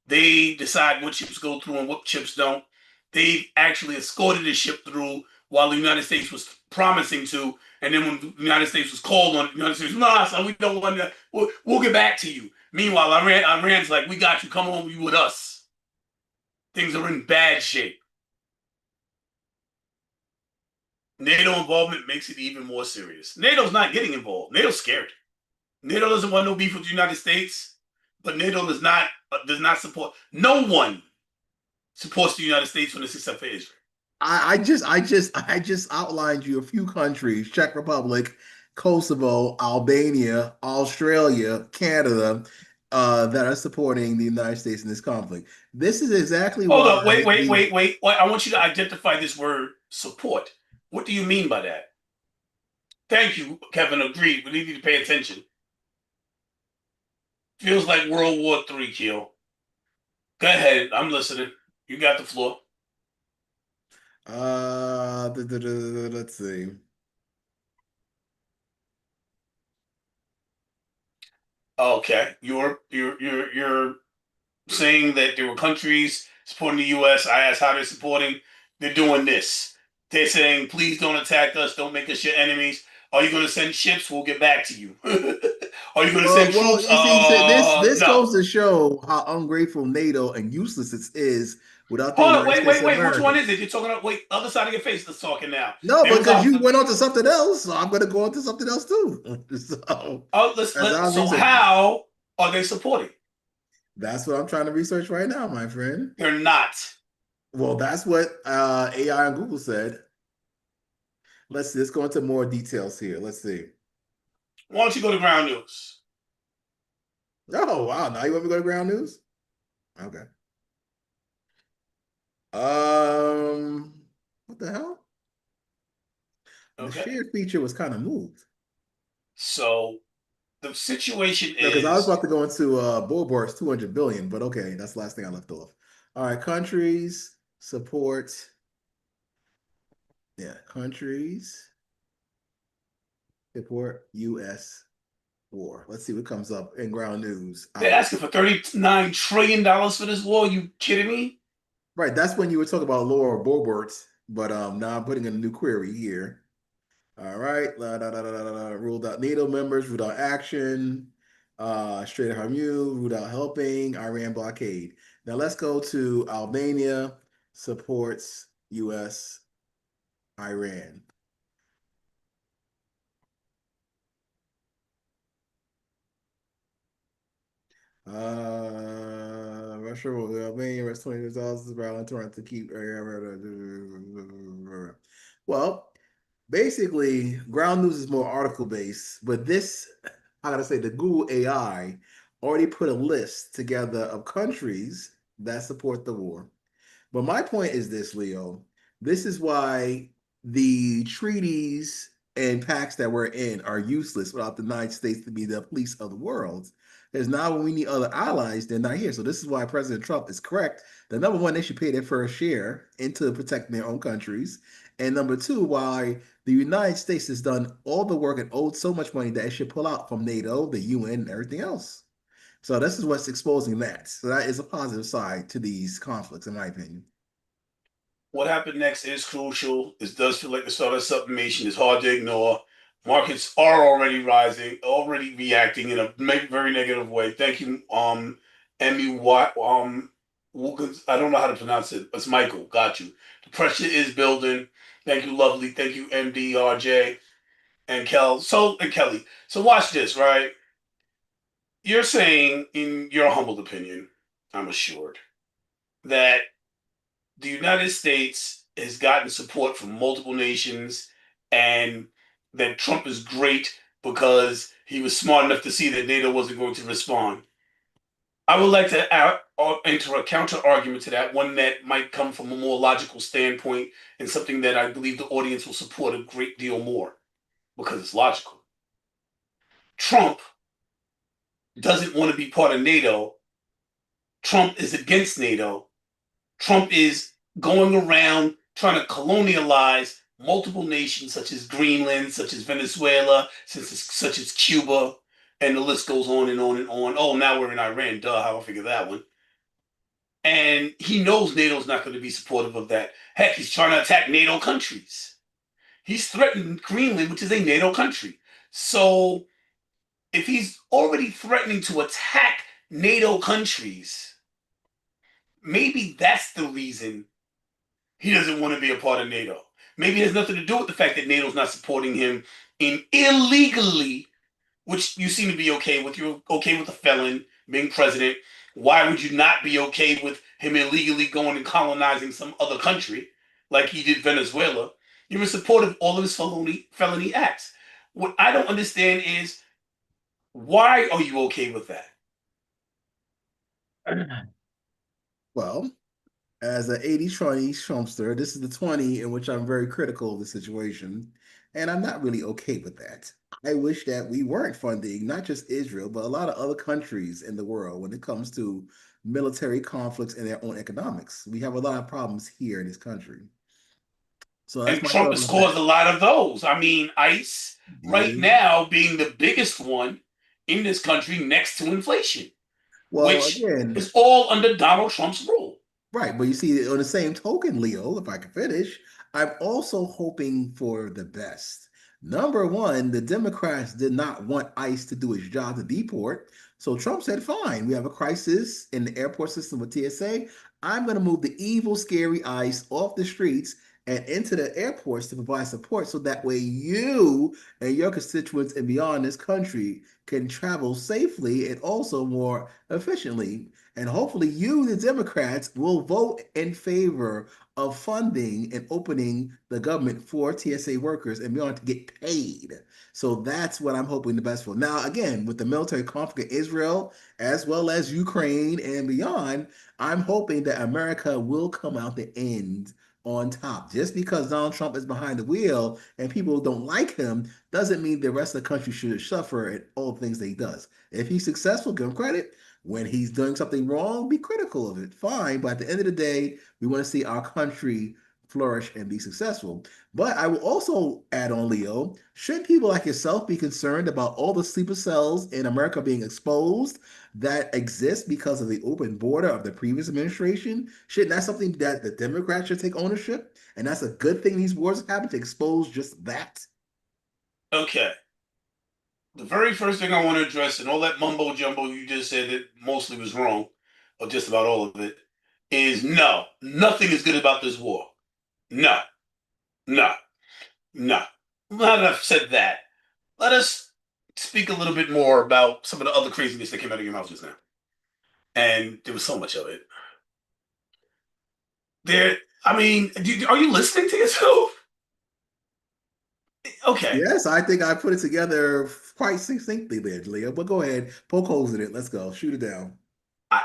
They decide what ships go through and what ships don't. They actually escorted the ship through while the United States was promising to. And then when the United States was called on, the United States, nah, son, we don't want to. We'll get back to you. Meanwhile, Iran's like, we got you. Come on, you with us. Things are in bad shape. NATO involvement makes it even more serious. NATO's not getting involved. NATO's scared. NATO doesn't want no beef with the United States, but NATO does not support. No one supports the United States when it's except for Israel. I just outlined you a few countries: Czech Republic, Kosovo, Albania, Australia, Canada, that are supporting the United States in this conflict. This is exactly Hold why. up, wait. I want you to identify this word support. What do you mean by that? Thank you, Kevin. Agreed. We need to pay attention. Feels like World War III, Keel. Go ahead. I'm listening. You got the floor. Let's see. Okay. You're saying that there were countries supporting the US. I asked how they're supporting. They're doing this. They're saying, please don't attack us. Don't make us your enemies. Are you going to send ships? We'll get back to you. Are you going to send Well, troops? you see, this No. goes to show how ungrateful NATO and useless it is without the Hold on, United wait, States wait, of wait. Which one America. is it? You're talking about, wait, other side of your face that's talking now. No, They was because out. you went on to something else, so I'm going to go on to something else too. So Oh, that's so researching. how are they supporting? That's what I'm trying to research right now, my friend. They're not. Well, that's what AI on Google said. Let's go into more details here. Let's see. Why don't you go to ground news? Oh wow! Now you want me to go to ground news? Okay. What the hell? The Okay. share feature was kind of moved. So the situation No, because I was is about to go into Bulwark's 200 billion, but okay, that's the last thing I left off. All right, countries support. Yeah, countries support U.S. war. Let's see what comes up in ground news. they're asking for $39 trillion for this war. You kidding me? Right, that's when you were talking about Laura Boebert, but now I'm putting in a new query here. All right, ruled out NATO members, ruled out action, Strait of Hormuz, ruled out helping, Iran blockade. Now let's go to Albania supports U.S. Iran. Russia will Albania arrest 20,000 barrels to keep. Well, basically, ground news is more article based, but this, I gotta say, the Google AI already put a list together of countries that support the war. But my point is this, Leo. This is why the treaties and pacts that we're in are useless without the United States to be the police of the world. Because now when we need other allies, they're not here. So this is why President Trump is correct. The number one, they should pay their fair share into protecting their own countries. And number two, why the United States has done all the work and owed so much money that it should pull out from NATO, the UN, and everything else. So this is what's exposing that. So that is a positive side to these conflicts, in my opinion. What happened next is crucial. It does feel like the start of sublimation. It's hard to ignore. Markets are already rising, already reacting in a very negative way. Thank you, Emmy Watt, Wilkins. I don't know how to pronounce it. It's Michael. Got you. The pressure is building. Thank you, lovely. Thank you, MDRJ and Kelly. So watch this, right? You're saying, in your humble opinion, I'm assured, that the United States has gotten support from multiple nations and that Trump is great because he was smart enough to see that NATO wasn't going to respond. I would like to enter a counter argument to that, one that might come from a more logical standpoint and something that I believe the audience will support a great deal more because it's logical. Trump doesn't want to be part of NATO. Trump is against NATO. Trump is going around trying to colonialize multiple nations such as Greenland, such as Venezuela, such as Cuba, and the list goes on and on and on. Oh, now we're in Iran. Duh, how I figure that one. And he knows NATO's not going to be supportive of that. Heck, he's trying to attack NATO countries. He's threatened Greenland, which is a NATO country. So if he's already threatening to attack NATO countries, maybe that's the reason he doesn't want to be a part of NATO. Maybe it has nothing to do with the fact that NATO's not supporting him in illegally, which you seem to be okay with. You're okay with a felon being president. Why would you not be okay with him illegally going and colonizing some other country like he did Venezuela? You're in support of all of his felony acts. What I don't understand is why are you okay with that? Well, as an 80-20 Trumpster, this is the 20 in which I'm very critical of the situation. And I'm not really okay with that. I wish that we weren't funding not just Israel, but a lot of other countries in the world when it comes to military conflicts and their own economics. We have a lot of problems here in this country. So that's And my Trump thought has on caused that. a lot of those. I mean, ICE right Yeah. now being the biggest one in this country next to inflation, Well, which again, is all under Donald Trump's rule. right, but you see, on the same token, Leo, if I can finish, I'm also hoping for the best. Number one, the Democrats did not want ICE to do its job to deport. So Trump said, fine, we have a crisis in the airport system with TSA. I'm going to move the evil, scary ICE off the streets and into the airports to provide support so that way you and your constituents and beyond this country can travel safely and also more efficiently. And hopefully, you, the Democrats, will vote in favor of funding and opening the government for TSA workers and beyond to get paid. So that's what I'm hoping the best for. Now, again, with the military conflict in Israel as well as Ukraine and beyond, I'm hoping that America will come out the end on top. Just because Donald Trump is behind the wheel and people don't like him doesn't mean the rest of the country should suffer at all the things that he does. If he's successful, give him credit. When he's doing something wrong, be critical of it. Fine. But at the end of the day, we want to see our country flourish and be successful. But I will also add on, Leo, should people like yourself be concerned about all the sleeper cells in America being exposed that exist because of the open border of the previous administration? Shouldn't that something that the Democrats should take ownership? And that's a good thing these wars happen to expose just that? Okay. The very first thing I want to address, and all that mumbo jumbo you just said that mostly was wrong, or just about all of it, is no, nothing is good about this war. No, no, no. Now that I've said that, let us speak a little bit more about some of the other craziness that came out of your mouth just now. And there was so much of it. There, I mean, are you listening to yourself? Okay. Yes, I think I put it together quite succinctly there, Leo. But go ahead, poke holes in it. Let's go. Shoot it down. I,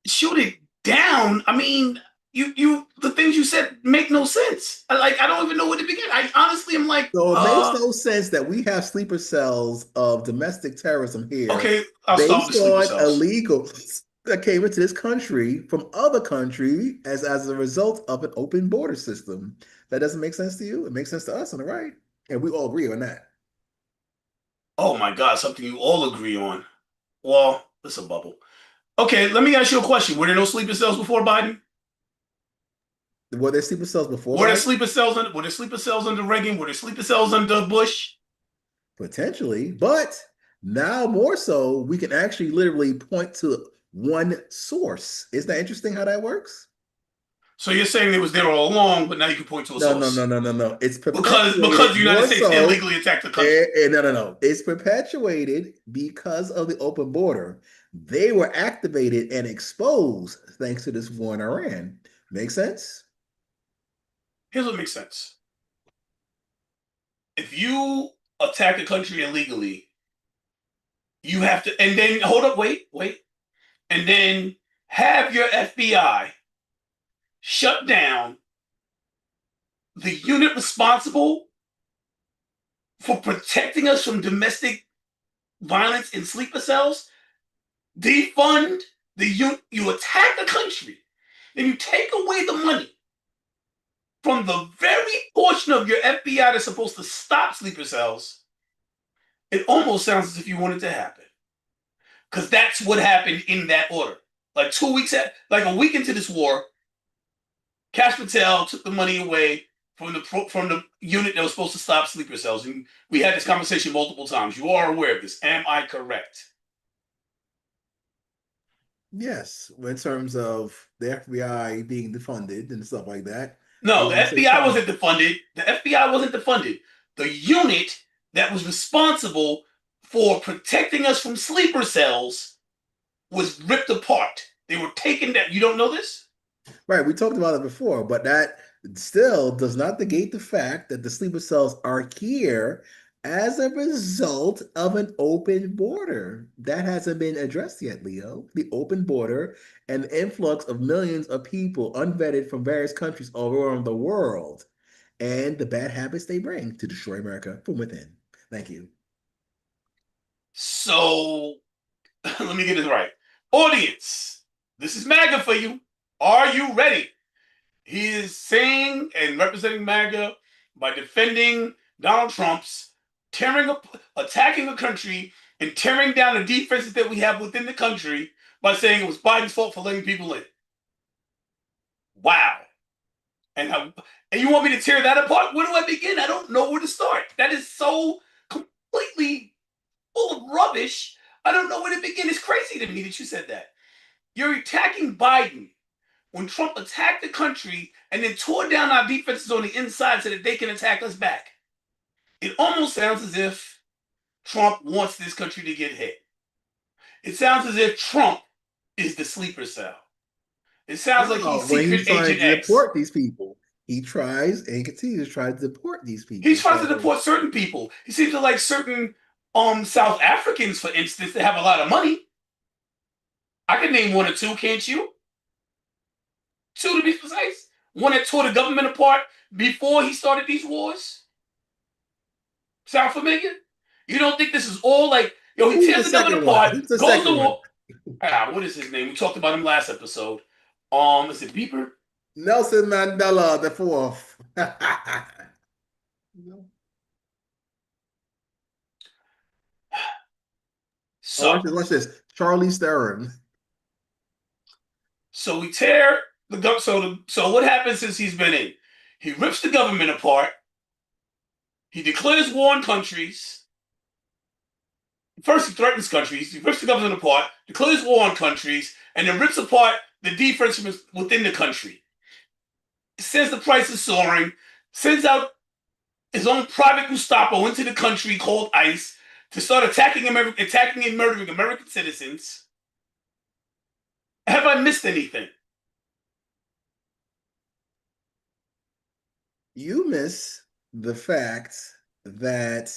Shoot it down. I mean, the things you said make no sense. I don't even know where to begin. I honestly am like, So it makes no sense that we have sleeper cells of domestic terrorism here okay, I'll start with based the sleeper on cells. illegals that came into this country from other country as a result of an open border system. That doesn't make sense to you? It makes sense to us on the right. And we all agree on that. Oh my God, something you all agree on. Well, it's a bubble. Okay, let me ask you a question. Were there no sleeper cells before Biden? Were there sleeper cells before Were there Biden? sleeper cells under, were there sleeper cells under Reagan? Were there sleeper cells under Bush? Potentially, but now more so, we can actually literally point to one source. Isn't that interesting how that works? So you're saying it was there all along, but now you can point to a No, no, no, source. no, no, no. It's Because perpetuated the United more States so. illegally attacked the country. No, no, no. It's perpetuated because of the open border. They were activated and exposed thanks to this war in Iran. Make sense? Here's what makes sense. If you attack a country illegally, you have to, and then hold up, wait, and then have your FBI shut down the unit responsible for protecting us from domestic violence in sleeper cells, defund the unit, you attack the country, then you take away the money from the very portion of your FBI that's supposed to stop sleeper cells. It almost sounds as if you want it to happen. Because that's what happened in that order. Like 2 weeks, like a week into this war, Cash Patel took the money away from the unit that was supposed to stop sleeper cells. And we had this conversation multiple times. You are aware of this. Am I correct? Yes, in terms of the FBI being defunded and stuff like that. No, the Along the same FBI time. wasn't defunded. The FBI wasn't defunded. The unit that was responsible for protecting us from sleeper cells was ripped apart. They were taken down. You don't know this? Right, we talked about it before, but that still does not negate the fact that the sleeper cells are here as a result of an open border. That hasn't been addressed yet, Leo. The open border and the influx of millions of people unvetted from various countries all around the world and the bad habits they bring to destroy America from within. Thank you. So let me get this right. Audience, this is MAGA for you. Are you ready? He is saying and representing MAGA by defending Donald Trump's attacking a country and tearing down the defenses that we have within the country by saying it was Biden's fault for letting people in. Wow. And and you want me to tear that apart? Where do I begin? I don't know where to start. That is so completely full of rubbish. I don't know where to begin. It's crazy to me that you said that. You're attacking Biden when Trump attacked the country and then tore down our defenses on the inside so that they can attack us back. It almost sounds as if Trump wants this country to get hit. It sounds as if Trump is the sleeper cell. It sounds like he's No, when Secret he's trying Agent to X. deport these people, he tries and continues to try to deport these He people. tries to So deport certain people. He seems to like certain South Africans, for instance, that have a lot of money. I can name one or two, can't you? Two to be precise. One that tore the government apart before he started these wars. Sound familiar? You don't think this is all like, yo, he who's tears the the government second one? apart, Who's the goes to second one? war. What is his name? We talked about him last episode. Is it Beeper? Nelson Mandela the fourth. Oh, So, watch this. Charlie Theron. so we tear the government. So what happens since he's been in? He rips the government apart. He declares war on countries. First, he threatens countries. He rips the government apart, declares war on countries, and then rips apart the defense within the country. Says the price is soaring. Sends out his own private Gestapo into the country called ICE to start attacking and murdering American citizens. Have I missed anything? You miss the fact that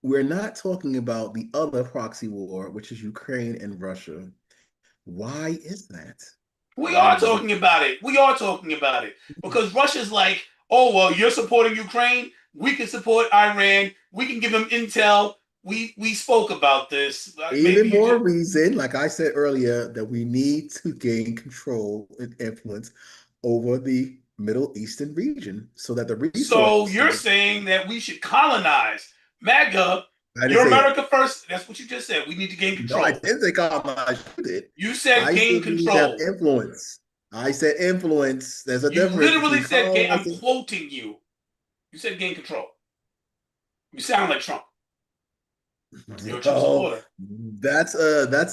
we're not talking about the other proxy war, which is Ukraine and Russia. Why is that? We Why are is it? talking about it. We are talking about it because Russia's like, oh well, you're supporting Ukraine. We can support Iran. We can give them intel. We spoke about this. Maybe Even you more did. reason, like I said earlier, that we need to gain control and influence over the Middle Eastern region so that the So resources. you're saying that we should colonize MAGA. I didn't You're say that. America first. That's what you just said. We need to gain No, I control. didn't say colonize. You did. You said I gain said we need to have control. influence. I said influence. There's a You difference literally between said gain. I'm colonizing. quoting you. You said gain control. You sound like Trump. You're a Trump Oh, supporter. that's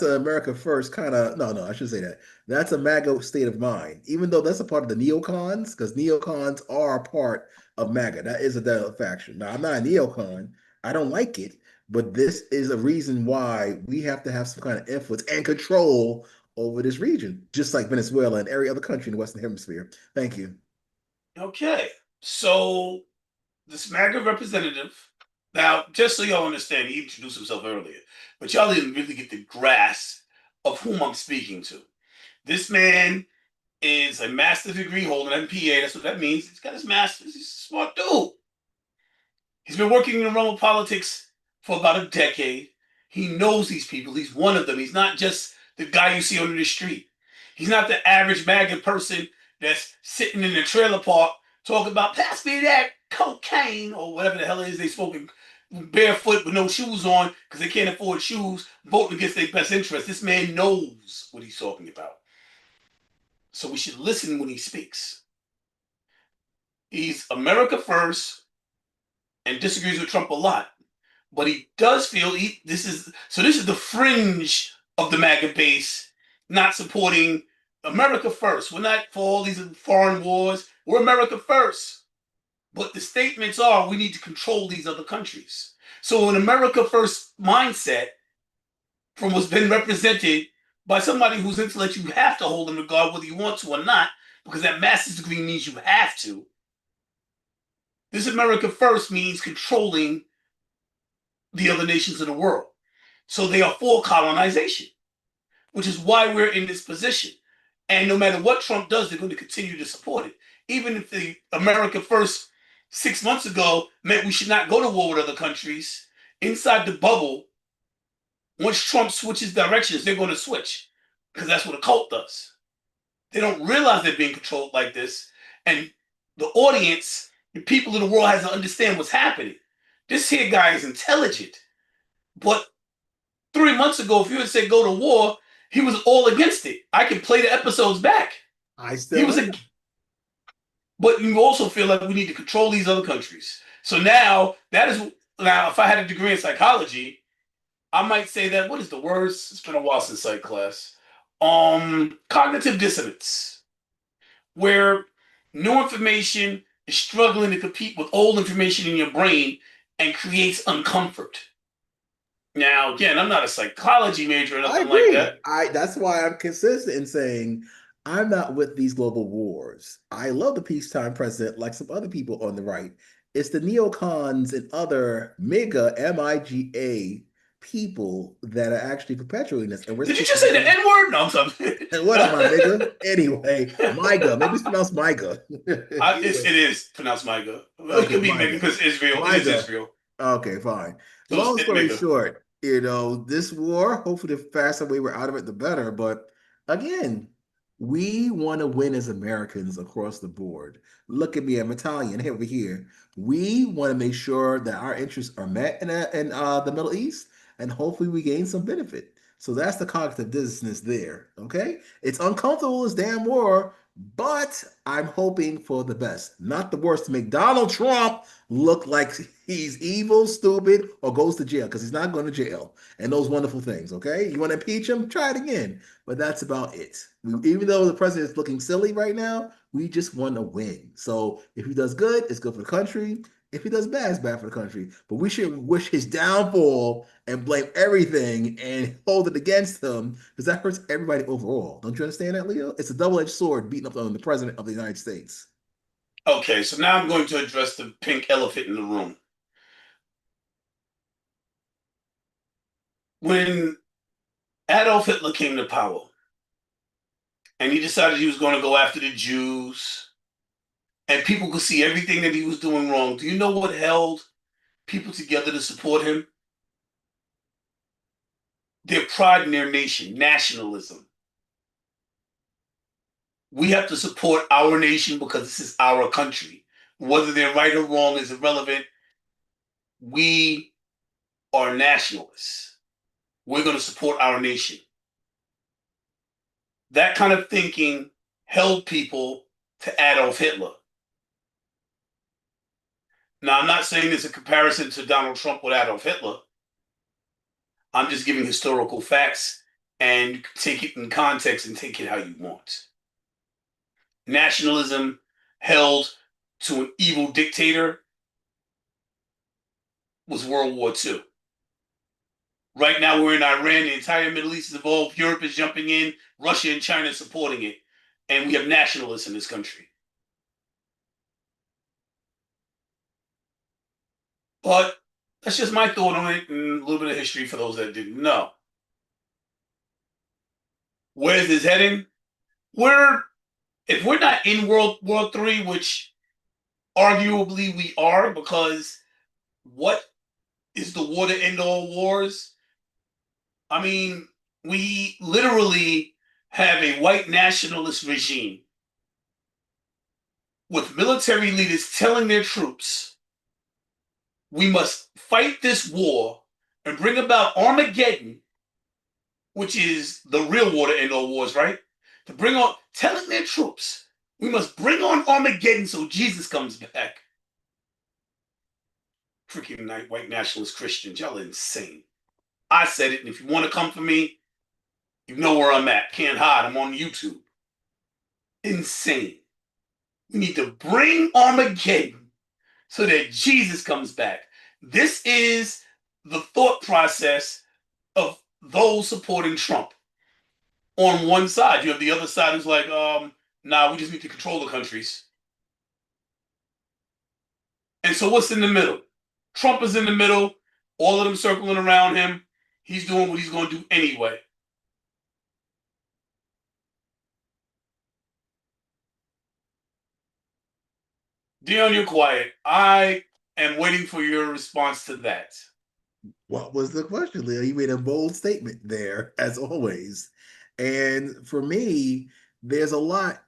a America First kind of no, I should say that. That's a MAGA state of mind, even though that's a part of the neocons, because neocons are a part of MAGA. That is a faction. Now, I'm not a neocon. I don't like it, but this is a reason why we have to have some kind of influence and control over this region, just like Venezuela and every other country in the Western Hemisphere. Thank you. Okay. So this MAGA representative. Now, just so y'all understand, he introduced himself earlier, but y'all didn't really get the grasp of whom I'm speaking to. This man is a master's degree holder, MPA. That's what that means. He's got his master's. He's a smart dude. He's been working in the realm of politics for about a decade. He knows these people. He's one of them. He's not just the guy you see on the street. He's not the average maggot person that's sitting in a trailer park talking about pass me that cocaine or whatever the hell it is they smoking barefoot with no shoes on because they can't afford shoes, voting against their best interest. This man knows what he's talking about. So we should listen when he speaks. He's America first and disagrees with Trump a lot. But he does feel this is the fringe of the MAGA base not supporting America first. We're not for all these foreign wars. We're America first. But the statements are we need to control these other countries. So an America first mindset from what's been represented by somebody whose intellect you have to hold in regard whether you want to or not, because that master's degree means you have to. This America first means controlling the other nations of the world. So they are for colonization, which is why we're in this position. And no matter what Trump does, they're going to continue to support it. Even if the America First 6 months ago meant we should not go to war with other countries, inside the bubble, once Trump switches directions, they're going to switch because that's what a cult does. They don't realize they're being controlled like this. And the audience, the people in the world has to understand what's happening. This here guy is intelligent, but 3 months ago, if you had said go to war, he was all against it. I can play the episodes back. I He still was a am. but you also feel like we need to control these other countries. So now that is now if I had a degree in psychology, I might say that what is the words? It's been a while since psych class. Cognitive dissonance, where new information is struggling to compete with old information in your brain and creates uncomfort. Now, again, I'm not a psychology major or I nothing like agree. that. I That's why I'm consistent in saying I'm not with these global wars. I love the peacetime president, like some other people on the right. It's the neocons and other MIGA, MIGA people that are actually perpetuating this, and we're Did you supposed to just be say the doing. N word? No, I'm sorry. And what am I, MIGA? Anyway, MIGA. Maybe it's pronounced MIGA. Anyway, It is pronounced MIGA. Well, it okay, could be MIGA MIGA. because Israel. It is MIGA. Israel. Okay, fine. So it's Long story MIGA. short, this war, hopefully the faster way we're out of it, the better. But again, we want to win as Americans across the board. Look at me, I'm Italian here over here. We want to make sure that our interests are met in the Middle East, and hopefully we gain some benefit. So that's the cognitive dissonance there. Okay, it's uncomfortable as damn war, but I'm hoping for the best, not the worst, to make Donald Trump look like he's evil, stupid, or goes to jail because he's not going to jail and those wonderful things. Okay, you want to impeach him? Try it again. But that's about it. Even though the president is looking silly right now, we just want to win. So if he does good, it's good for the country. If he does bad, it's bad for the country. But we should wish his downfall and blame everything and hold it against him because that hurts everybody overall. Don't you understand that, Leo? It's a double-edged sword beating up on the president of the United States. Okay, so now I'm going to address the pink elephant in the room. When Adolf Hitler came to power and he decided he was going to go after the Jews, and people could see everything that he was doing wrong, do you know what held people together to support him? Their pride in their nation, nationalism. We have to support our nation because this is our country. Whether they're right or wrong is irrelevant. We are nationalists. We're going to support our nation. That kind of thinking held people to Adolf Hitler. Now, I'm not saying there's a comparison to Donald Trump with Adolf Hitler. I'm just giving historical facts, and you can take it in context and take it how you want. Nationalism held to an evil dictator was World War II. Right now, we're in Iran. The entire Middle East is involved. Europe is jumping in. Russia and China is supporting it. And we have nationalists in this country. But that's just my thought on it and a little bit of history for those that didn't know. Where's this heading? If we're not in World War III, which arguably we are, because what is the war to end all wars? I mean, we literally have a white nationalist regime with military leaders telling their troops, we must fight this war and bring about Armageddon, which is the real war to end all wars, right? To bring on, telling their troops, we must bring on Armageddon so Jesus comes back. Freaking white nationalist Christians, y'all are insane. I said it, and if you want to come for me, you know where I'm at. Can't hide. I'm on YouTube. Insane. We need to bring Armageddon so that Jesus comes back. This is the thought process of those supporting Trump. On one side, you have the other side who's like, nah, we just need to control the countries. And so what's in the middle? Trump is in the middle, all of them circling around him. He's doing what he's going to do anyway. Dion, you're quiet. I am waiting for your response to that. What was the question, Leo? You made a bold statement there, as always. And for me, there's a lot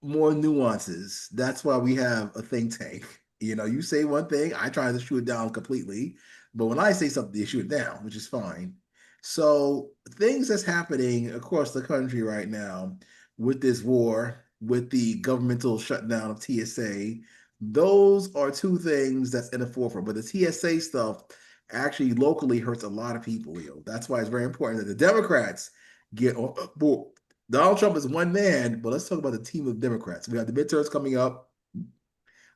more nuances. That's why we have a think tank. You say one thing, I try to shoot it down completely. But when I say something, you shoot it down, which is fine. So things that's happening across the country right now with this war. with the governmental shutdown of TSA. Those are two things that's in the forefront. But the TSA stuff actually locally hurts a lot of people, Leo. That's why it's very important that the Democrats get on board. Donald Trump is one man, but let's talk about the team of Democrats. We have the midterms coming up.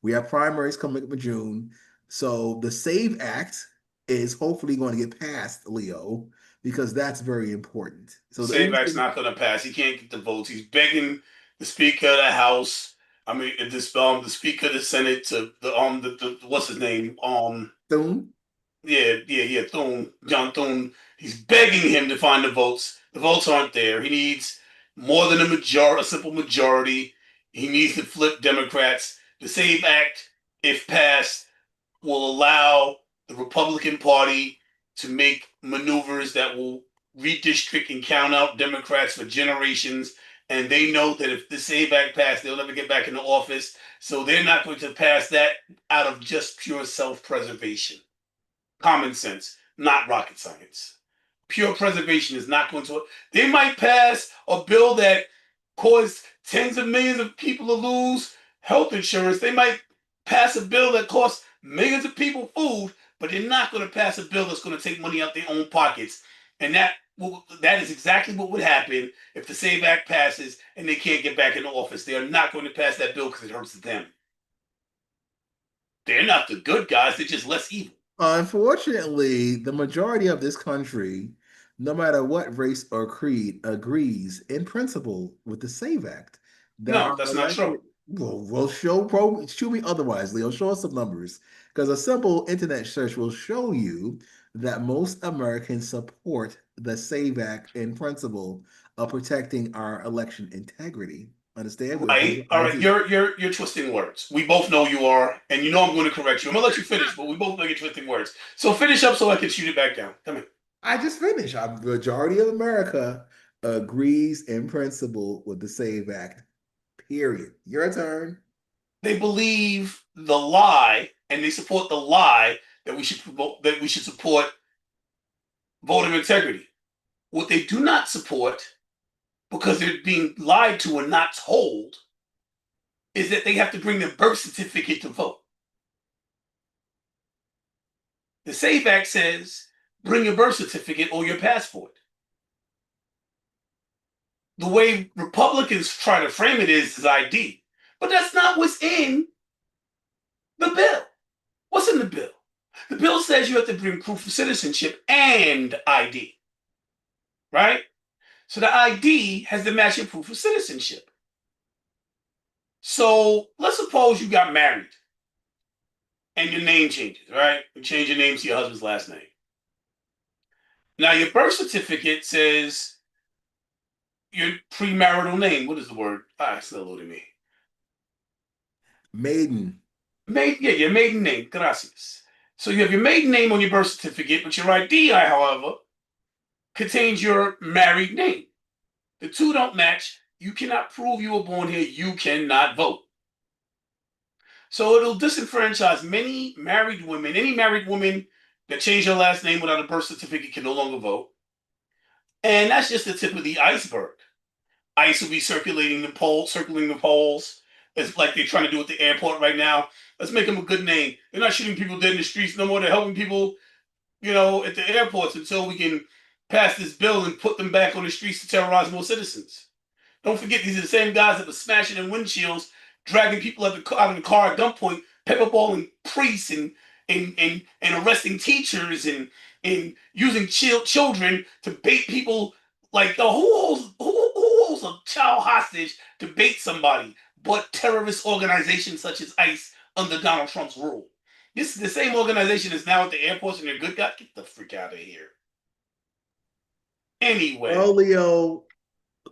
We have primaries coming up in June. So the SAVE Act is hopefully going to get passed, Leo, because that's very important. So the Savak's anything not going to pass. He can't get the votes. He's begging the Speaker of the House. I mean, the Speaker of the Senate to the what's his name soon. yeah Thune John Thune. He's begging him to find the votes. The votes aren't there. He needs more than a simple majority. He needs to flip Democrats. The SAVE Act, if passed, will allow the Republican Party to make maneuvers that will redistrict and count out Democrats for generations. And they know that if the SAVE Act passed, they'll never get back into office. So they're not going to pass that out of just pure self preservation. Common sense, not rocket science. Pure preservation is not going to. They might pass a bill that caused tens of millions of people to lose health insurance. They might pass a bill that costs millions of people food, but they're not going to pass a bill that's going to take money out their own pockets. And that is exactly what would happen if the SAVE Act passes and they can't get back into office. They are not going to pass that bill because it hurts them. They're not the good guys. They're just less evil. Unfortunately, the majority of this country, no matter what race or creed, agrees in principle with the SAVE Act that No, our that's not true. elected will show me otherwise, Leo. Show us some numbers. Because a simple internet search will show you that most Americans support the SAVE Act in principle of protecting our election integrity. Understand? Those Right. are All right. ID. You're twisting words. We both know you are, and you know I'm going to correct you. I'm gonna let you finish, but we both know you're twisting words. So finish up so I can shoot it back down. Come in. I just finished. The majority of America agrees in principle with the SAVE Act. Period. Your turn. They believe the lie, and they support the lie that we should support voter integrity. What they do not support, because they're being lied to and not told, is that they have to bring their birth certificate to vote. The SAFE Act says bring your birth certificate or your passport. The way Republicans try to frame it is ID, but that's not what's in the bill. What's in the bill? The bill says you have to bring proof of citizenship and ID, right? So the ID has to match your proof of citizenship. So let's suppose you got married and your name changes, right? You change your name to your husband's last name. Now your birth certificate says your premarital name. What is the word? It's not loading me. Maiden. Yeah, your maiden name. Gracias. So you have your maiden name on your birth certificate, but your ID, however, contains your married name. The two don't match. You cannot prove you were born here. You cannot vote. So it'll disenfranchise many married women. Any married woman that changed her last name without a birth certificate can no longer vote. And that's just the tip of the iceberg. ICE will be circling the polls. It's like they're trying to do at the airport right now. Let's make them a good name. They're not shooting people dead in the streets no more. They're helping people, at the airports until we can pass this bill and put them back on the streets to terrorize more citizens. Don't forget, these are the same guys that were smashing in windshields, dragging people out of the car at gunpoint, pepperballing priests and arresting teachers and using children to bait people. Like, who holds a child hostage to bait somebody but terrorist organizations such as ICE under Donald Trump's rule? This is the same organization that's now at the airports and they're good guys. Get the freak out of here. Well, Anyway, Leo,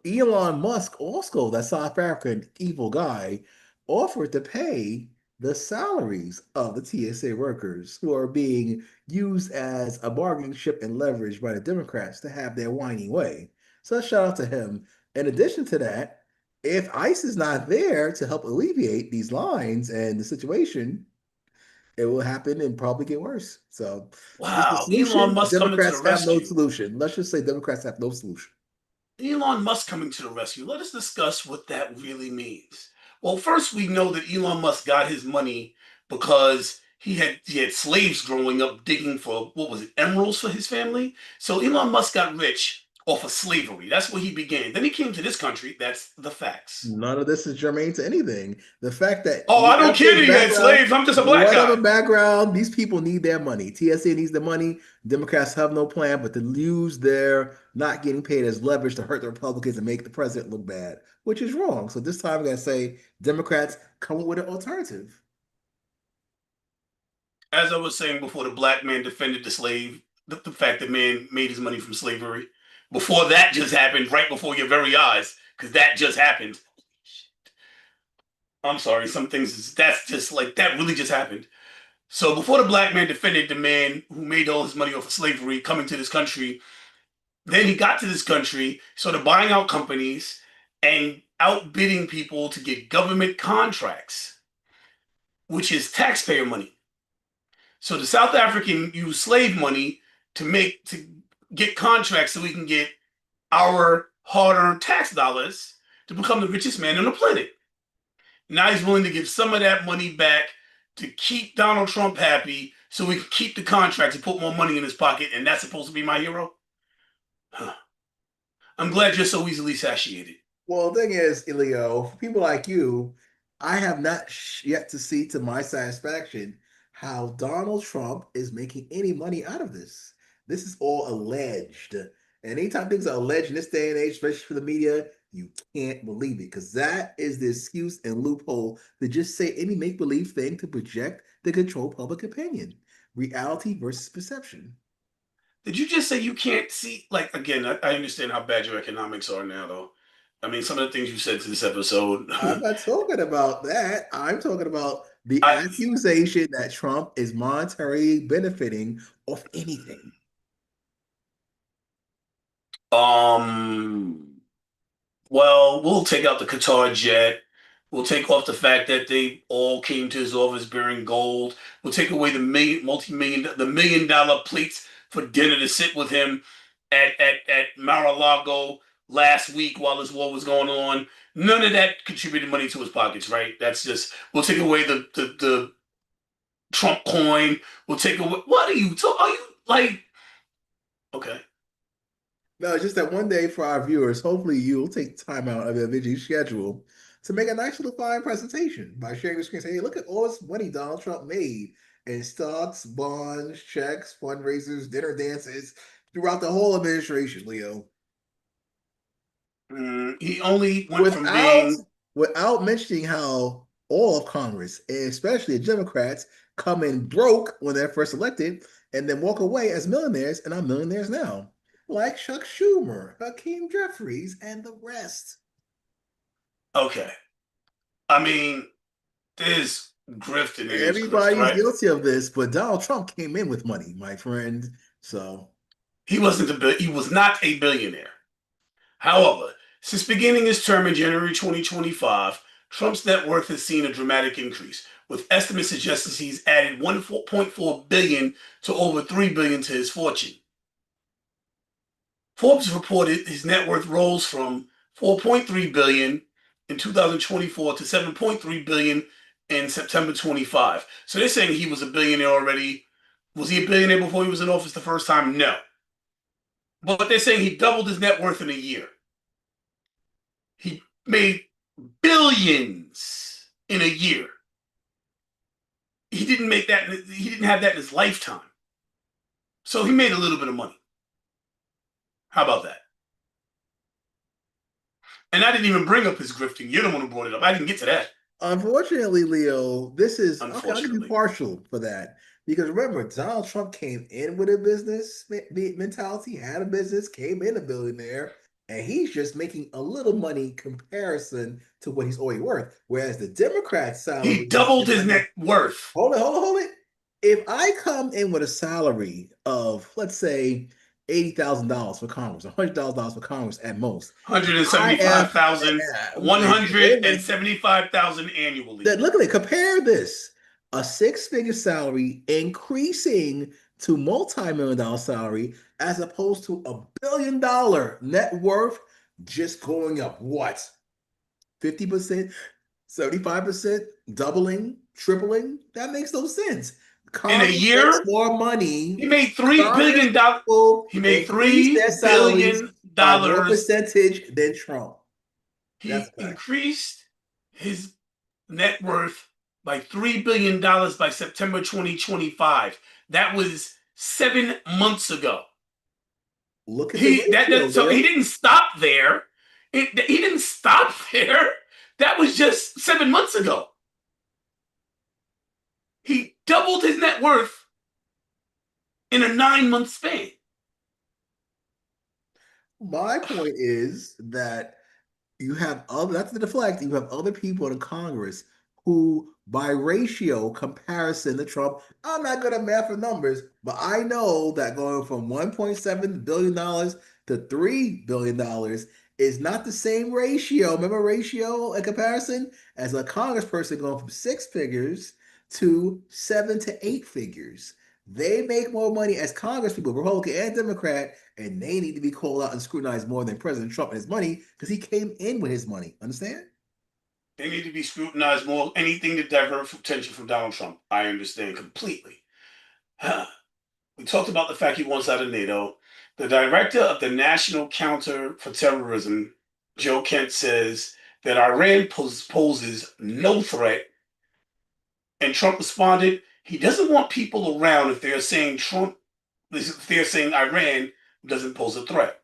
Elon Musk, also that South African evil guy, offered to pay the salaries of the TSA workers who are being used as a bargaining chip and leverage by the Democrats to have their whiny way. So shout out to him. In addition to that, if ICE is not there to help alleviate these lines and the situation, it will happen and probably get worse. So, the wow, Elon solution, Musk coming to the Democrats have no rescue. solution. Let's just say Democrats have no solution. Elon Musk coming to the rescue. Let us discuss what that really means. Well, first we know that Elon Musk got his money because he had slaves growing up digging for what was it, emeralds for his family. So Elon Musk got rich off of slavery. That's where he began. Then he came to this country. That's the facts. None of this is germane to anything. The fact that Oh, I don't whatever care that he had background, slaves. I'm just a black whatever guy. background, these people need their money. TSA needs the money. Democrats have no plan but to use their not getting paid as leverage to hurt the Republicans and make the president look bad, which is wrong. So this time I'm gonna say Democrats come up with an alternative. As I was saying before, the black man defended the slave, the fact that man made his money from slavery. Before that just happened, right before your very eyes, because that just happened. I'm sorry, some things that's just like that really just happened. So before the black man defended the man who made all his money off of slavery coming to this country, then he got to this country, started buying out companies and outbidding people to get government contracts, which is taxpayer money. So the South African used slave money to get contracts so we can get our hard-earned tax dollars to become the richest man on the planet. Now he's willing to give some of that money back to keep Donald Trump happy so we can keep the contracts and put more money in his pocket, and that's supposed to be my hero? Huh. I'm glad you're so easily satiated. Well, the thing is, Elio, for people like you, I have not yet to see to my satisfaction how Donald Trump is making any money out of this. This is all alleged. And anytime things are alleged in this day and age, especially for the media, you can't believe it because that is the excuse and loophole to just say any make believe thing to project to control public opinion. Reality versus perception. Did you just say you can't see? Like, again, I understand how bad your economics are now, though. I mean, some of the things you said to this episode, I'm not talking about that. I'm talking about the I, accusation that Trump is monetarily benefiting off anything. um, well, we'll take out the Qatar jet. We'll take off the fact that they all came to his office bearing gold. We'll take away the $1 million plates for dinner to sit with him at Mar-a-Lago last week while this war was going on. None of that contributed money to his pockets, right? That's just we'll take away the Trump coin. We'll take away. What are you? Are you like? Okay. No, it's just that one day for our viewers, hopefully you'll take time out of your busy schedule to make a nice little fine presentation by sharing the screen. Say, hey, look at all this money Donald Trump made in stocks, bonds, checks, fundraisers, dinner dances throughout the whole administration, Leo. He only went from without being without mentioning how all of Congress, and especially the Democrats, come in broke when they're first elected and then walk away as millionaires and are millionaires now, like Chuck Schumer, Hakeem Jeffries, and the rest. okay. I mean, there's grift and there's grift, Everybody's right? guilty of this, but Donald Trump came in with money, my friend. So He was not a billionaire. However, since beginning his term in January 2025, Trump's net worth has seen a dramatic increase, with estimates suggesting he's added 1.4 billion to over 3 billion to his fortune. Forbes reported his net worth rose from 4.3 billion in 2024 to 7.3 billion in September 25. So they're saying he was a billionaire already. Was he a billionaire before he was in office the first time? No. But they're saying he doubled his net worth in a year. He made billions in a year. He didn't make that. He didn't have that in his lifetime. So he made a little bit of money. How about that? And I didn't even bring up his grifting. You're the one who brought it up. I didn't get to that. unfortunately, Leo, this is okay. I'll give you Unfortunately, partial for that because remember, Donald Trump came in with a business mentality, had a business, came in a billionaire, and he's just making a little money comparison to what he's already worth. Whereas the Democrat he salary is doubled just his like, net worth. hold it. If I come in with a salary of, let's say, $80,000 for Congress, $100,000 for Congress at most, I am 175,000, wait, wait a minute. 175,000 annually. Look at it. Compare this: a six-figure salary increasing to multi-million dollar salary, as opposed to $1 billion net worth just going up what? 50%, 75%, doubling, tripling? That makes no sense. In a Congress makes year, more money. he made $3 Congress billion. will He made increase $3 their salaries billion by more dollars. percentage than Trump. That's He a fact. increased his net worth by $3 billion by September 2025. That was 7 months ago. Look at the He that, ratio, that so he Leo. didn't stop there. He didn't stop there. That was just 7 months ago. He doubled his net worth in a 9 month span. My point is that you have other, not to deflect, you have other people in Congress who, by ratio comparison to Trump, I'm not good at math or numbers, but I know that going from $1.7 billion to $3 billion is not the same ratio. Remember ratio in comparison as a congressperson going from six figures to 7 to 8 figures. They make more money as congresspeople, Republican and Democrat, and they need to be called out and scrutinized more than President Trump and his money because he came in with his money. Understand? They need to be scrutinized more. Anything to divert attention from Donald Trump. I understand completely. We talked about the fact he wants out of NATO. The director of the National Counter for Terrorism, Joe Kent, says that Iran poses no threat. And Trump responded, he doesn't want people around if they're saying if they're saying Iran doesn't pose a threat.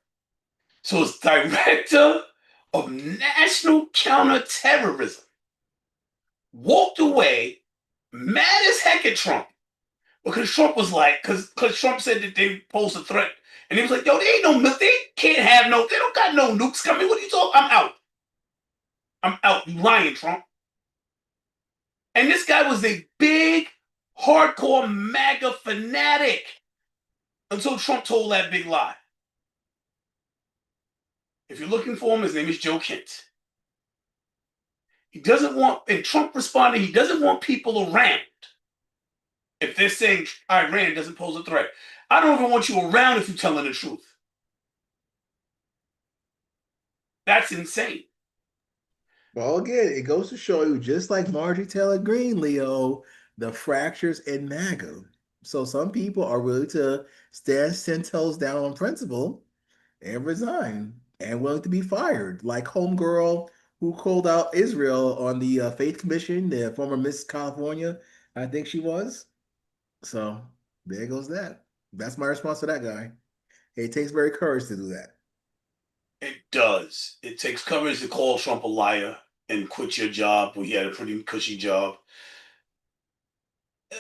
So it's director of National Counterterrorism walked away mad as heck at Trump because Trump was like, because Trump said that they pose a threat, and he was like, yo, they ain't no, they can't have no, they don't got no nukes coming. What are you talking? I'm out. I'm out. You lying, Trump. And this guy was a big, hardcore MAGA fanatic until Trump told that big lie. If you're looking for him, his name is Joe Kent. He doesn't want, and Trump responded, he doesn't want people around if they're saying Iran doesn't pose a threat. I don't even want you around if you're telling the truth. That's insane. Well, again, it goes to show you, just like Marjorie Taylor Greene, Leo, the fractures in MAGA. So some people are willing to stand 10 toes down on principle and resign and willing to be fired, like homegirl who called out Israel on the Faith Commission, the former Miss California, I think she was. So there goes that. That's my response to that guy. It takes very courage to do that. It does. It takes courage to call Trump a liar and quit your job when he had a pretty cushy job.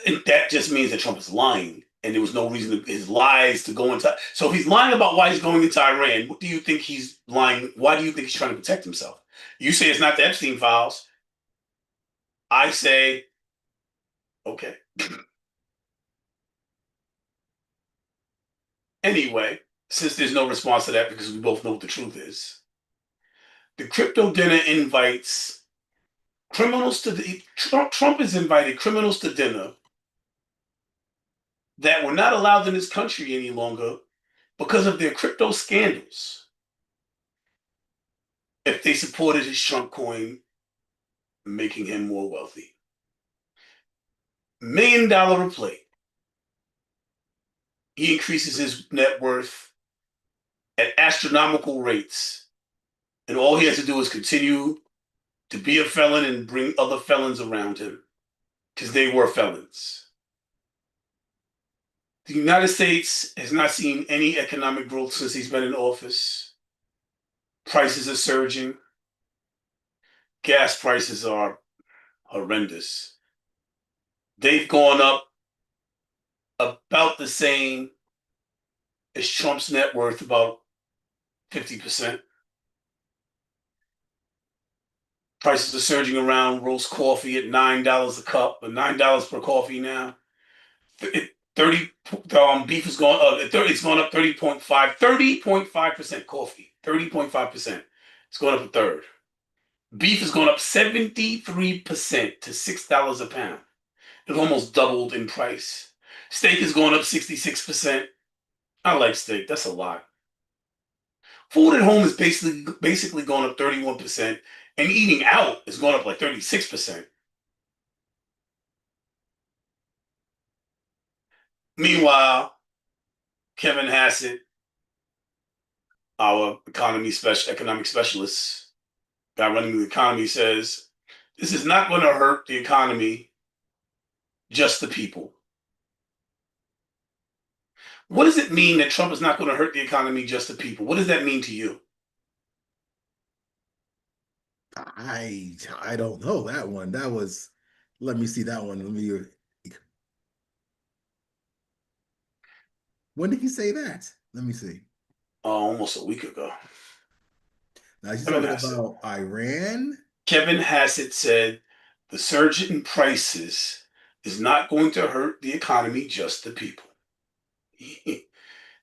And that just means that Trump is lying. And there was no reason to his lies to go into. So if he's lying about why he's going into Iran, what do you think he's lying? Why do you think he's trying to protect himself? You say it's not the Epstein files. I say, okay. Anyway, since there's no response to that because we both know what the truth is, the crypto dinner invites criminals to the Trump has invited criminals to dinner that were not allowed in this country any longer because of their crypto scandals. If they supported his Trump coin, making him more wealthy. $1 million a plate. He increases his net worth at astronomical rates. And all he has to do is continue to be a felon and bring other felons around him because they were felons. The United States has not seen any economic growth since he's been in office. Prices are surging. Gas prices are horrendous. They've gone up about the same as Trump's net worth, about 50%. Prices are surging around roast coffee at $9 a cup, or $9 per coffee now. 30 beef is going up. It's going up 30.5% coffee. 30.5%. It's going up a third. Beef is going up 73% to $6 a pound. It almost doubled in price. Steak is going up 66%. I like steak. That's a lot. Food at home is basically going up 31%, and eating out is going up like 36%. Meanwhile, Kevin Hassett, our economic specialist, guy running the economy, says this is not going to hurt the economy, just the people. What does it mean that Trump is not going to hurt the economy, just the people? What does that mean to you? I don't know that one. That was, let me see that one. Let me, when did he say that? Let me see. Almost a week ago. Now he's Kevin talking Hassett. about Iran. Kevin Hassett said the surge in prices is not going to hurt the economy, just the people.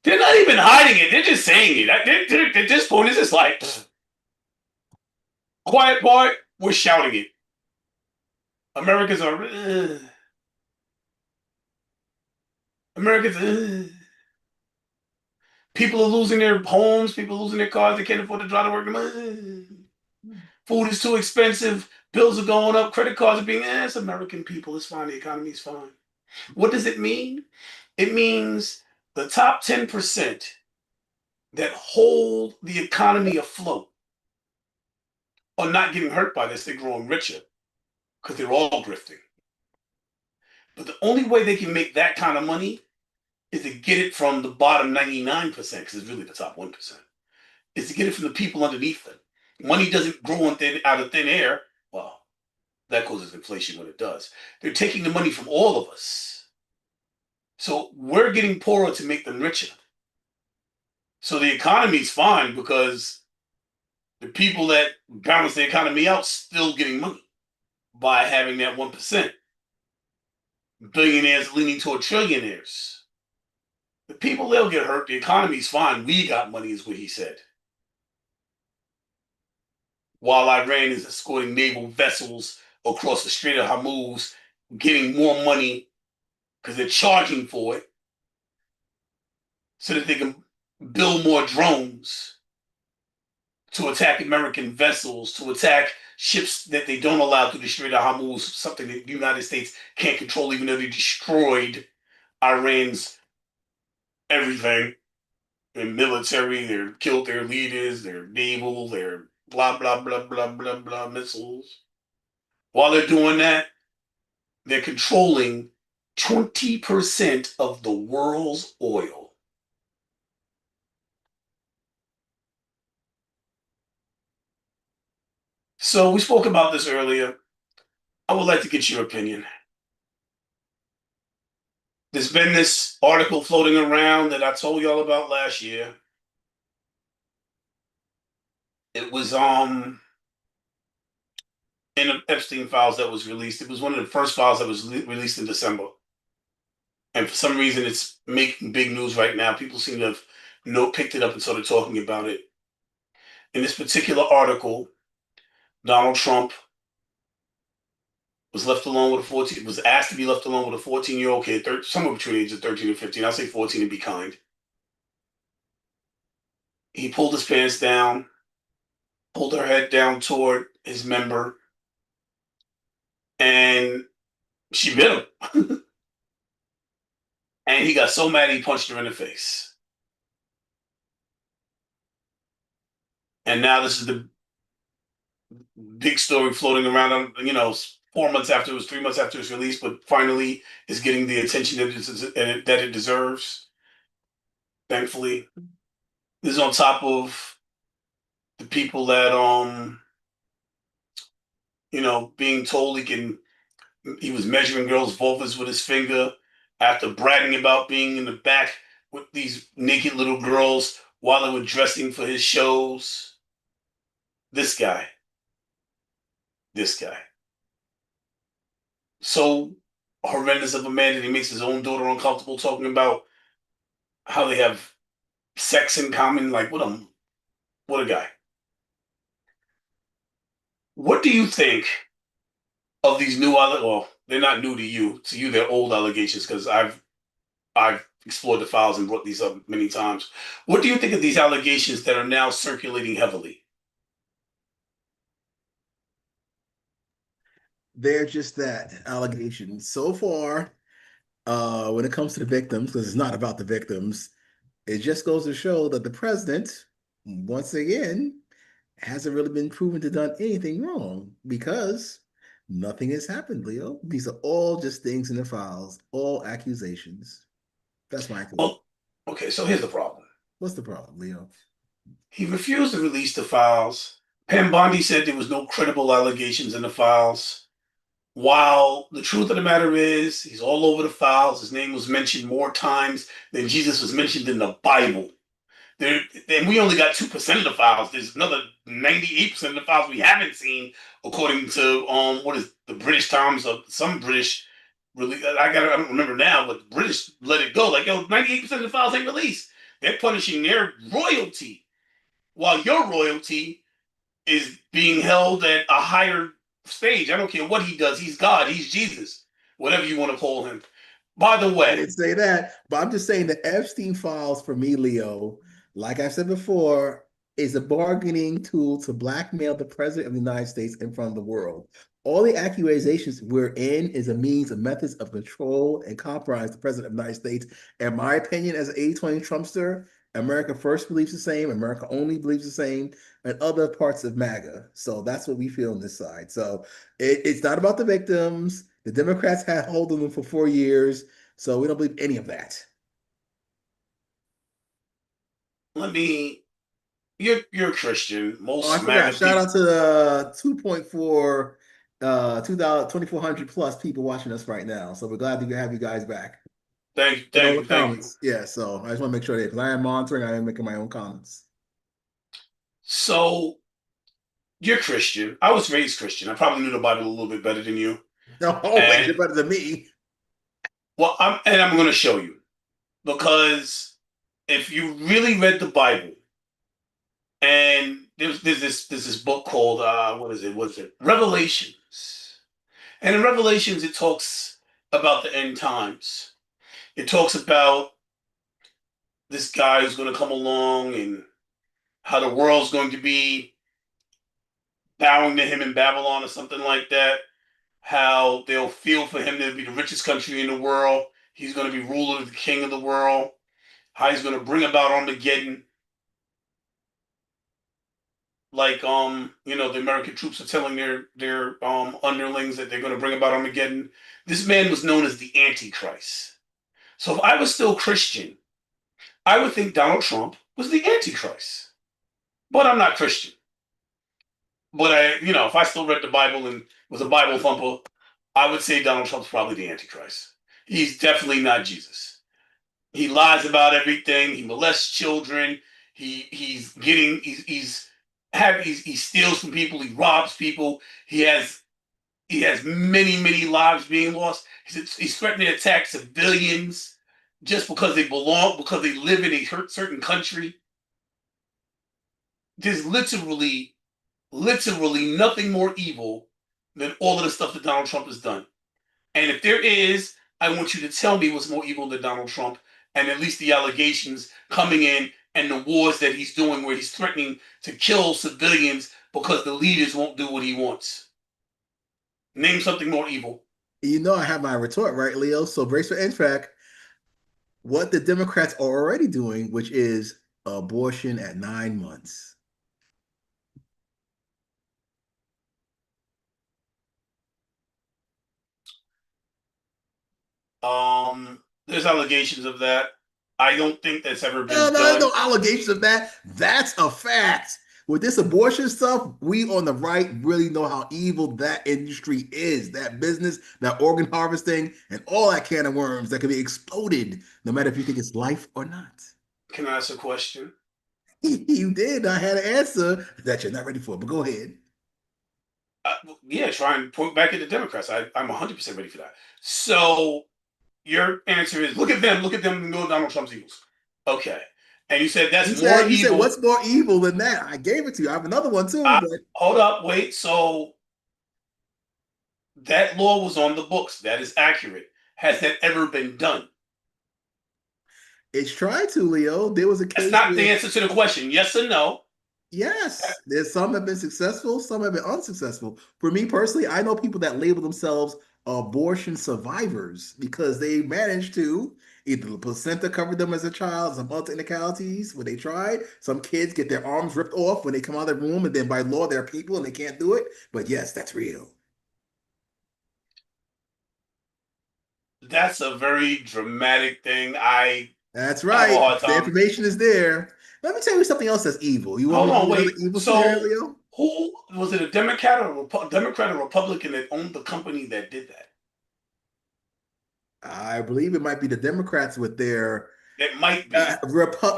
They're not even hiding it. They're just saying it. At this point, it's just like, quiet part, we're shouting it. Americans are, Americans, people are losing their homes, people are losing their cars, they can't afford to drive to work. Food is too expensive, bills are going up, credit cards are being, it's American people, it's fine, the economy's fine. What does it mean? It means the top 10% that hold the economy afloat are not getting hurt by this. They're growing richer because they're all grifting. But the only way they can make that kind of money is to get it from the bottom 99%, because it's really the top 1%, is to get it from the people underneath them. Money doesn't grow out of thin air. Well, that causes inflation when it does. They're taking the money from all of us. So we're getting poorer to make them richer. So the economy's fine because the people that balance the economy out still getting money by having that 1%. Billionaires leaning toward trillionaires. The people, they'll get hurt. The economy's fine. We got money, is what he said. While Iran is escorting naval vessels across the Strait of Hormuz, getting more money because they're charging for it so that they can build more drones to attack American vessels, to attack ships that they don't allow through the Strait of Hormuz, something that the United States can't control, even though they destroyed Iran's everything. Their military, they killed their leaders, their naval, their blah, blah, blah, blah, blah, blah missiles. While they're doing that, they're controlling 20% of the world's oil. So we spoke about this earlier. I would like to get your opinion. There's been this article floating around that I told y'all about last year. It was in the Epstein files that was released. It was one of the first files that was released in December. And for some reason, it's making big news right now. People seem to have picked it up and started talking about it. In this particular article, Donald Trump was left alone with a 14, was asked to be left alone with a 14-year-old kid, somewhere between the ages of 13 and 15. I'll say 14 and be kind. He pulled his pants down, pulled her head down toward his member, and she bit him. And he got so mad he punched her in the face. And now this is the big story floating around on, 4 months after it was 3 months after its release, but finally is getting the attention that it deserves. Thankfully, this is on top of the people that being told he was measuring girls' vulvas with his finger after bragging about being in the back with these naked little girls while they were dressing for his shows. This guy. This guy. So horrendous of a man that he makes his own daughter uncomfortable talking about how they have sex in common. Like, what a guy. What do you think of these new, well, they're not new to you. To you, they're old allegations because I've I've explored the files and brought these up many times. What do you think of these allegations that are now circulating heavily? They're just that allegation. So far, when it comes to the victims, because it's not about the victims, it just goes to show that the president, once again, hasn't really been proven to done anything wrong because nothing has happened, Leo. These are all just things in the files, all accusations. That's my take. Well, okay, so here's the problem. What's the problem, Leo? He refused to release the files. Pam Bondi said there was no credible allegations in the files. While the truth of the matter is, he's all over the files. His name was mentioned more times than Jesus was mentioned in the Bible. There, and we only got 2% of the files. There's another 98% of the files we haven't seen, according to what is the British Times of some British really I don't remember now, but the British let it go. Like, yo, 98% of the files ain't released. They're punishing their royalty while your royalty is being held at a higher stage. I don't care what he does. He's God. He's Jesus. Whatever you want to call him. By the I way, didn't say that, but I'm just saying the Epstein files for me, Leo, like I said before, is a bargaining tool to blackmail the president of the United States in front of the world. All the accusations we're in is a means of methods of control and compromise the president of the United States. In my opinion, as an 80-20 Trumpster, America first believes the same, America only believes the same, and other parts of MAGA. So that's what we feel on this side. So it's not about the victims. The Democrats had hold of them for 4 years. So we don't believe any of that. let me. You're a Christian. Oh, I Most forgot. MAGA Shout people. out to the 2.4, 2,400 plus people watching us right now. So we're glad to have you guys back. And all the Thank you. comments. Yeah, so I just want to make sure that because I am monitoring, I am making my own comments. So you're Christian. I was raised Christian. I probably knew the Bible a little bit better than you. No, always, And you're better than me. I'm going to show you because if you really read the Bible, and there's this book called what is it? What is it? Revelations. And in Revelations, it talks about the end times. It talks about this guy who's going to come along and how the world's going to be bowing to him in Babylon or something like that. How they'll feel for him to be the richest country in the world. He's going to be ruler, the king of the world. How he's going to bring about Armageddon. Like the American troops are telling their underlings that they're going to bring about Armageddon. This man was known as the Antichrist. So if I was still Christian, I would think Donald Trump was the Antichrist. But I'm not Christian. But if I still read the Bible and was a Bible thumper, I would say Donald Trump's probably the Antichrist. He's definitely not Jesus. He lies about everything. He molests children. He steals from people. He robs people. He has many lives being lost. He's threatening to attack civilians just because they live in a certain country. There's literally nothing more evil than all of the stuff that Donald Trump has done. And if there is, I want you to tell me what's more evil than Donald Trump, and at least the allegations coming in and the wars that he's doing where he's threatening to kill civilians because the leaders won't do what he wants. Name something more evil. You know I have my retort, right, Leo? So brace for impact. What the Democrats are already doing, which is abortion at 9 months. There's allegations of that. I don't think that's ever No, been no, there's done. no allegations of that. That's a fact. With this abortion stuff, we on the right really know how evil that industry is, that business, that organ harvesting, and all that can of worms that can be exploded, no matter if you think it's life or not. Can I ask a question? You did. I had an answer that you're not ready for, but go ahead. Yeah, try and point back at the Democrats. I'm 100% ready for that. So your answer is look at them, and go Donald Trump's evils. Okay. And you said You that's more said, you said, evil. what's more evil than that? I gave it to you. I have another one too, but Hold up, wait. So that law was on the books. That is accurate. Has that ever been done? It's tried to, Leo. There was a That's case not the where, answer to the question. Yes or no? yes, there's some have been successful, some have been unsuccessful. For me personally, I know people that label themselves abortion survivors because they managed to either the placenta covered them as a child, some other technicalities when they tried. Some kids get their arms ripped off when they come out of the room, and then by law they're people and they can't do it. But yes, that's real. That's a very dramatic thing. I That's have a right. hard The time. information is there. Let me tell you something else that's evil. You want Hold me to give on, you another wait. evil So, scenario? who was it? A Democrat or Democrat or Republican that owned the company that did that? I believe it might be the Democrats with their It might be.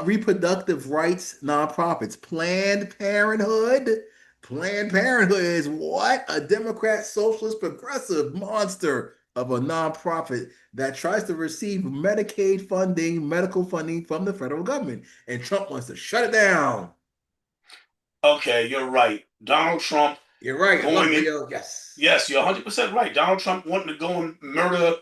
reproductive rights nonprofits. Planned Parenthood. Planned Parenthood is what? A Democrat, socialist, progressive monster of a nonprofit that tries to receive Medicaid funding, medical funding from the federal government. And Trump wants to shut it down. Okay, you're right. Donald Trump You're right. I love going it, in. Leo. Yes. Yes, you're 100% right. Donald Trump wanting to go and murder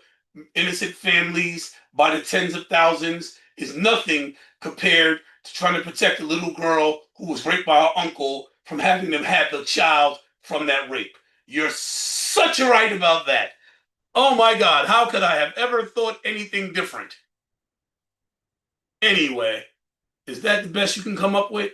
innocent families by the tens of thousands is nothing compared to trying to protect a little girl who was raped by her uncle from having them have the child from that rape. You're such a right about that. Oh my God, how could I have ever thought anything different? Anyway, is that the best you can come up with?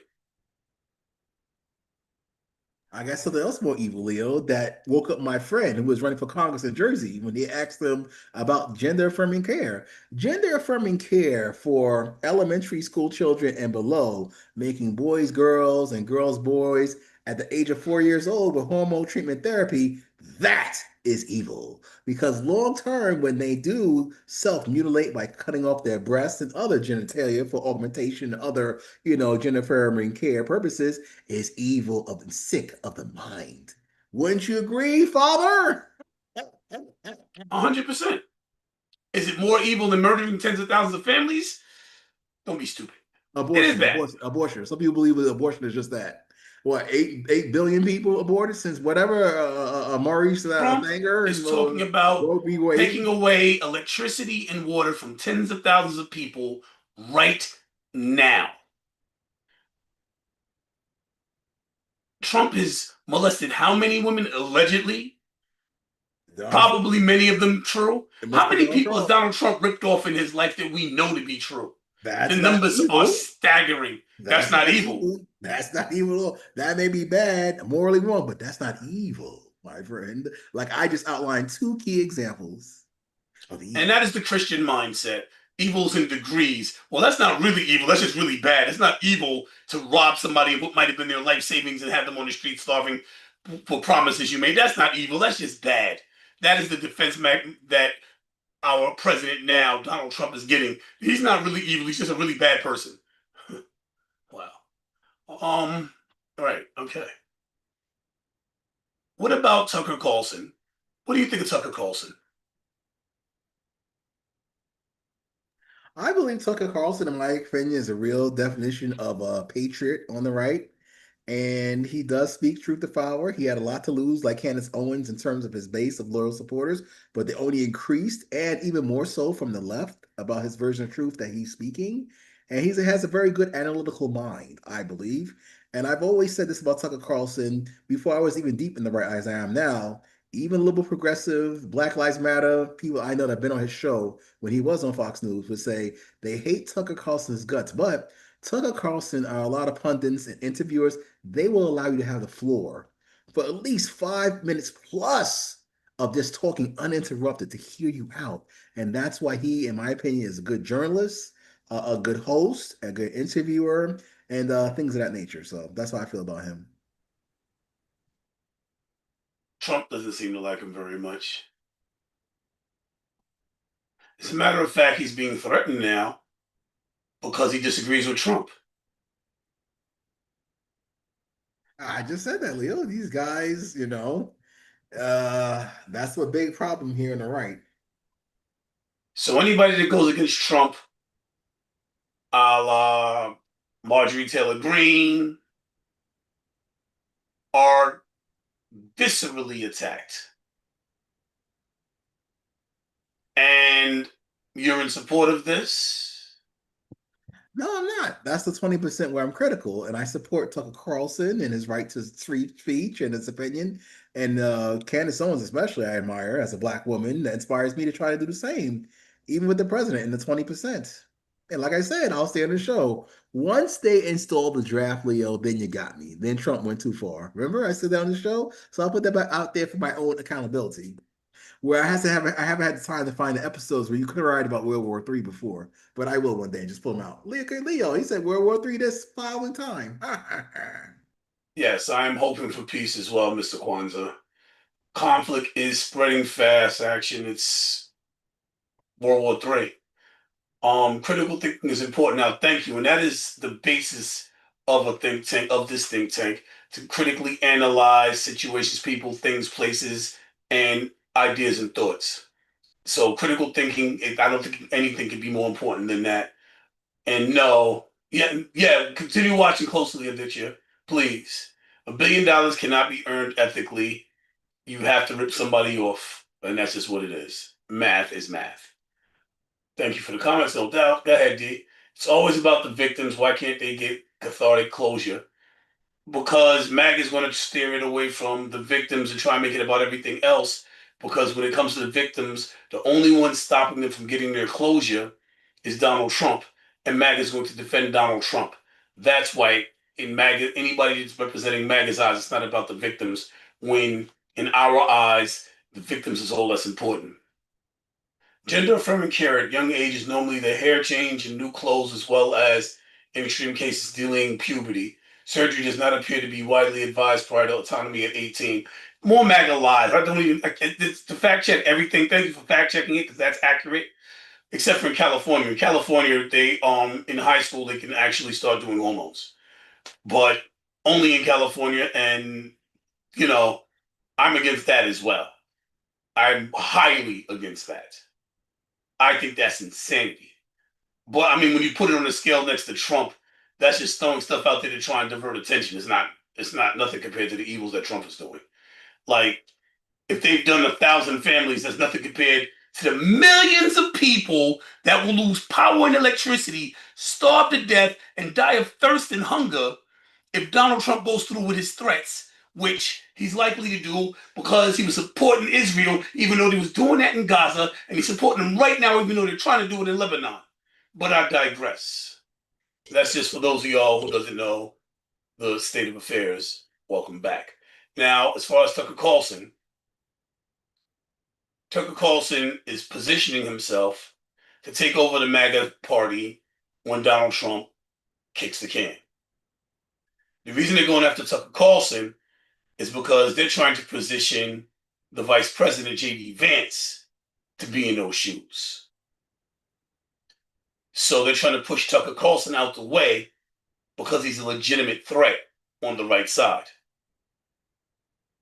I got something else more evil, Leo, that woke up my friend who was running for Congress in Jersey when they asked him about gender affirming care. Gender affirming care for elementary school children and below, making boys girls and girls boys at the age of 4 years old with hormone treatment therapy, that is evil. Because long term, when they do self mutilate by cutting off their breasts and other genitalia for augmentation and other, gender affirming care purposes, is evil of and sick of the mind. Wouldn't you agree, Father? 100%. Is it more evil than murdering tens of thousands of families? Don't be stupid. It is Abortion, bad. abortion, abortion. Some people believe that abortion is just that. What, 8 billion people aborted since whatever Maurice Trump Sanger and is talking about Roe v. Wade? taking away electricity and water from tens of thousands of people right now. Trump has molested how many women allegedly? Donald Trump. Probably many of them true. It must How be many Donald people has Trump. Donald Trump ripped off in his life that we know to be true? The That's not numbers are evil. staggering. That's That's not not evil. evil. That's not evil at all. That may be bad, morally wrong, but that's not evil, my friend. Like I just outlined two key examples of And evil. that is the Christian mindset. Evil's in degrees. Well, that's not really evil. That's just really bad. It's not evil to rob somebody of what might have been their life savings and have them on the street starving for promises you made. That's not evil. That's just bad. That is the defense that our president now, Donald Trump, is getting. He's not really evil. He's just a really bad person. Wow. All right. Okay. What about Tucker Carlson? What do you think of Tucker Carlson? I believe Tucker Carlson, in my opinion, is a real definition of a patriot on the right. And he does speak truth to power. He had a lot to lose, like Candace Owens, in terms of his base of loyal supporters, but they only increased, and even more so from the left about his version of truth that he's speaking. And he has a very good analytical mind, I believe. And I've always said this about Tucker Carlson before I was even deep in the right as I am now. Even liberal progressive, Black Lives Matter, people I know that have been on his show when he was on Fox News would say they hate Tucker Carlson's guts. But Tucker Carlson are a lot of pundits and interviewers, they will allow you to have the floor for at least 5 minutes plus of just talking uninterrupted to hear you out. And that's why he, in my opinion, is a good journalist, a good host, a good interviewer, and things of that nature. So that's how I feel about him. Trump doesn't seem to like him very much. As a matter of fact, he's being threatened now because he disagrees with Trump. I just said that, Leo. These guys, that's a big problem here on the right. So anybody that goes against Trump, a la Marjorie Taylor Greene, are viscerally attacked. And you're in support of this? No, I'm not. That's the 20% where I'm critical, and I support Tucker Carlson and his right to free speech and his opinion. And Candace Owens, especially, I admire as a black woman. That inspires me to try to do the same, even with the president and the 20%. And like I said, I'll stay on the show. Once they install the draft, Leo, then you got me. Then Trump went too far. Remember, I said that on the show, so I'll put that back out there for my own accountability. Where I haven't had the time to find the episodes where you could write about World War III before, but I will one day. Just pull them out. Leo, he said World War III this following time. Yes, I am hoping for peace as well, Mr. Kwanzaa. Conflict is spreading fast. Action, it's World War III. Critical thinking is important. Now, thank you, and that is the basis of a think tank, of this think tank, to critically analyze situations, people, things, places, and ideas and thoughts. So, critical thinking, I don't think anything could be more important than that. And no, yeah, continue watching closely, Aditya, please. $1 billion cannot be earned ethically. You have to rip somebody off, and that's just what it is. Math is math. Thank you for the comments, no doubt. Go ahead, D. It's always about the victims. Why can't they get cathartic closure? Because MAG is going to steer it away from the victims and try and make it about everything else. Because when it comes to the victims, the only one stopping them from getting their closure is Donald Trump, and MAG is going to defend Donald Trump. That's why in MAGA, anybody that's representing MAGA's eyes, it's not about the victims. When in our eyes, the victims is all that's important. Gender affirming care at young ages, normally the hair change and new clothes, as well as in extreme cases dealing puberty. Surgery does not appear to be widely advised prior to autonomy at 18. More MAGA lies. I don't even it's to fact check everything. Thank you for fact checking it because that's accurate. Except for in California. In California, they in high school they can actually start doing hormones, but only in California. And you know, I'm against that as well. I'm highly against that. I think that's insanity. But I mean, when you put it on the scale next to Trump, that's just throwing stuff out there to try and divert attention. It's not. It's not nothing compared to the evils that Trump is doing. Like if they've done 1,000 families, that's nothing compared to the millions of people that will lose power and electricity, starve to death, and die of thirst and hunger if Donald Trump goes through with his threats, which he's likely to do because he was supporting Israel, even though he was doing that in Gaza, and he's supporting them right now, even though they're trying to do it in Lebanon. But I digress. That's just for those of y'all who doesn't know the state of affairs. Welcome back. Now, as far as Tucker Carlson is positioning himself to take over the MAGA party when Donald Trump kicks the can. The reason they're going after Tucker Carlson is because they're trying to position the vice president, J.D. Vance, to be in those shoes. So they're trying to push Tucker Carlson out the way because he's a legitimate threat on the right side.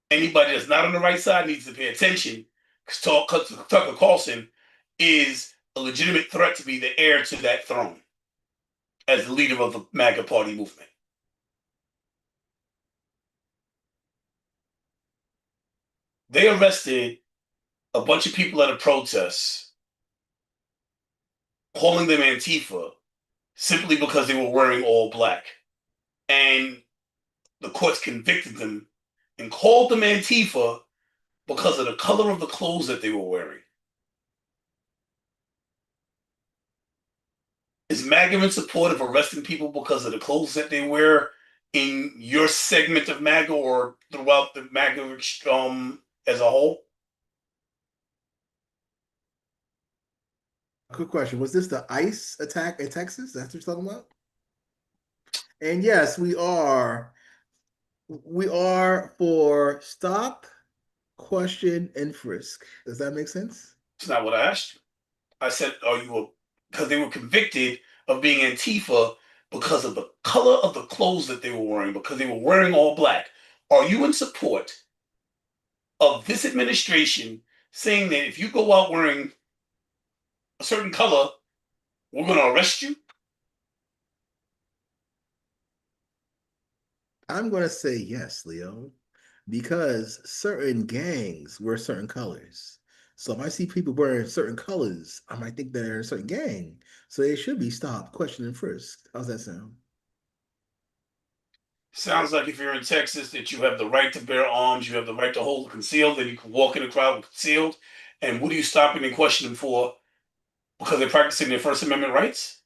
Anybody that's not on the right side needs to pay attention because Tucker Carlson is a legitimate threat to be the heir to that throne as the leader of the MAGA party movement. They arrested a bunch of people at a protest, calling them Antifa simply because they were wearing all black. And the courts convicted them and called them Antifa because of the color of the clothes that they were wearing. Is MAGA in support of arresting people because of the clothes that they wear in your segment of MAGA or throughout the MAGA as a whole? Quick question: was this the ICE attack in Texas? That's what you're talking about? And yes, we are. We are for stop, question, and frisk. Does that make sense? It's not what I asked you. I said, are you because they were convicted of being Antifa because of the color of the clothes that they were wearing, because they were wearing all black. Are you in support of this administration saying that if you go out wearing a certain color, we're going to arrest you? I'm going to say yes, Leo, because certain gangs wear certain colors. So if I see people wearing certain colors, I might think they're in a certain gang. So they should be stopped, questioned, and frisked. How's that sound? Sounds like if you're in Texas that you have the right to bear arms, you have the right to hold concealed, then you can walk in a crowd concealed. And what are you stopping and questioning for? Because they're practicing their First Amendment rights?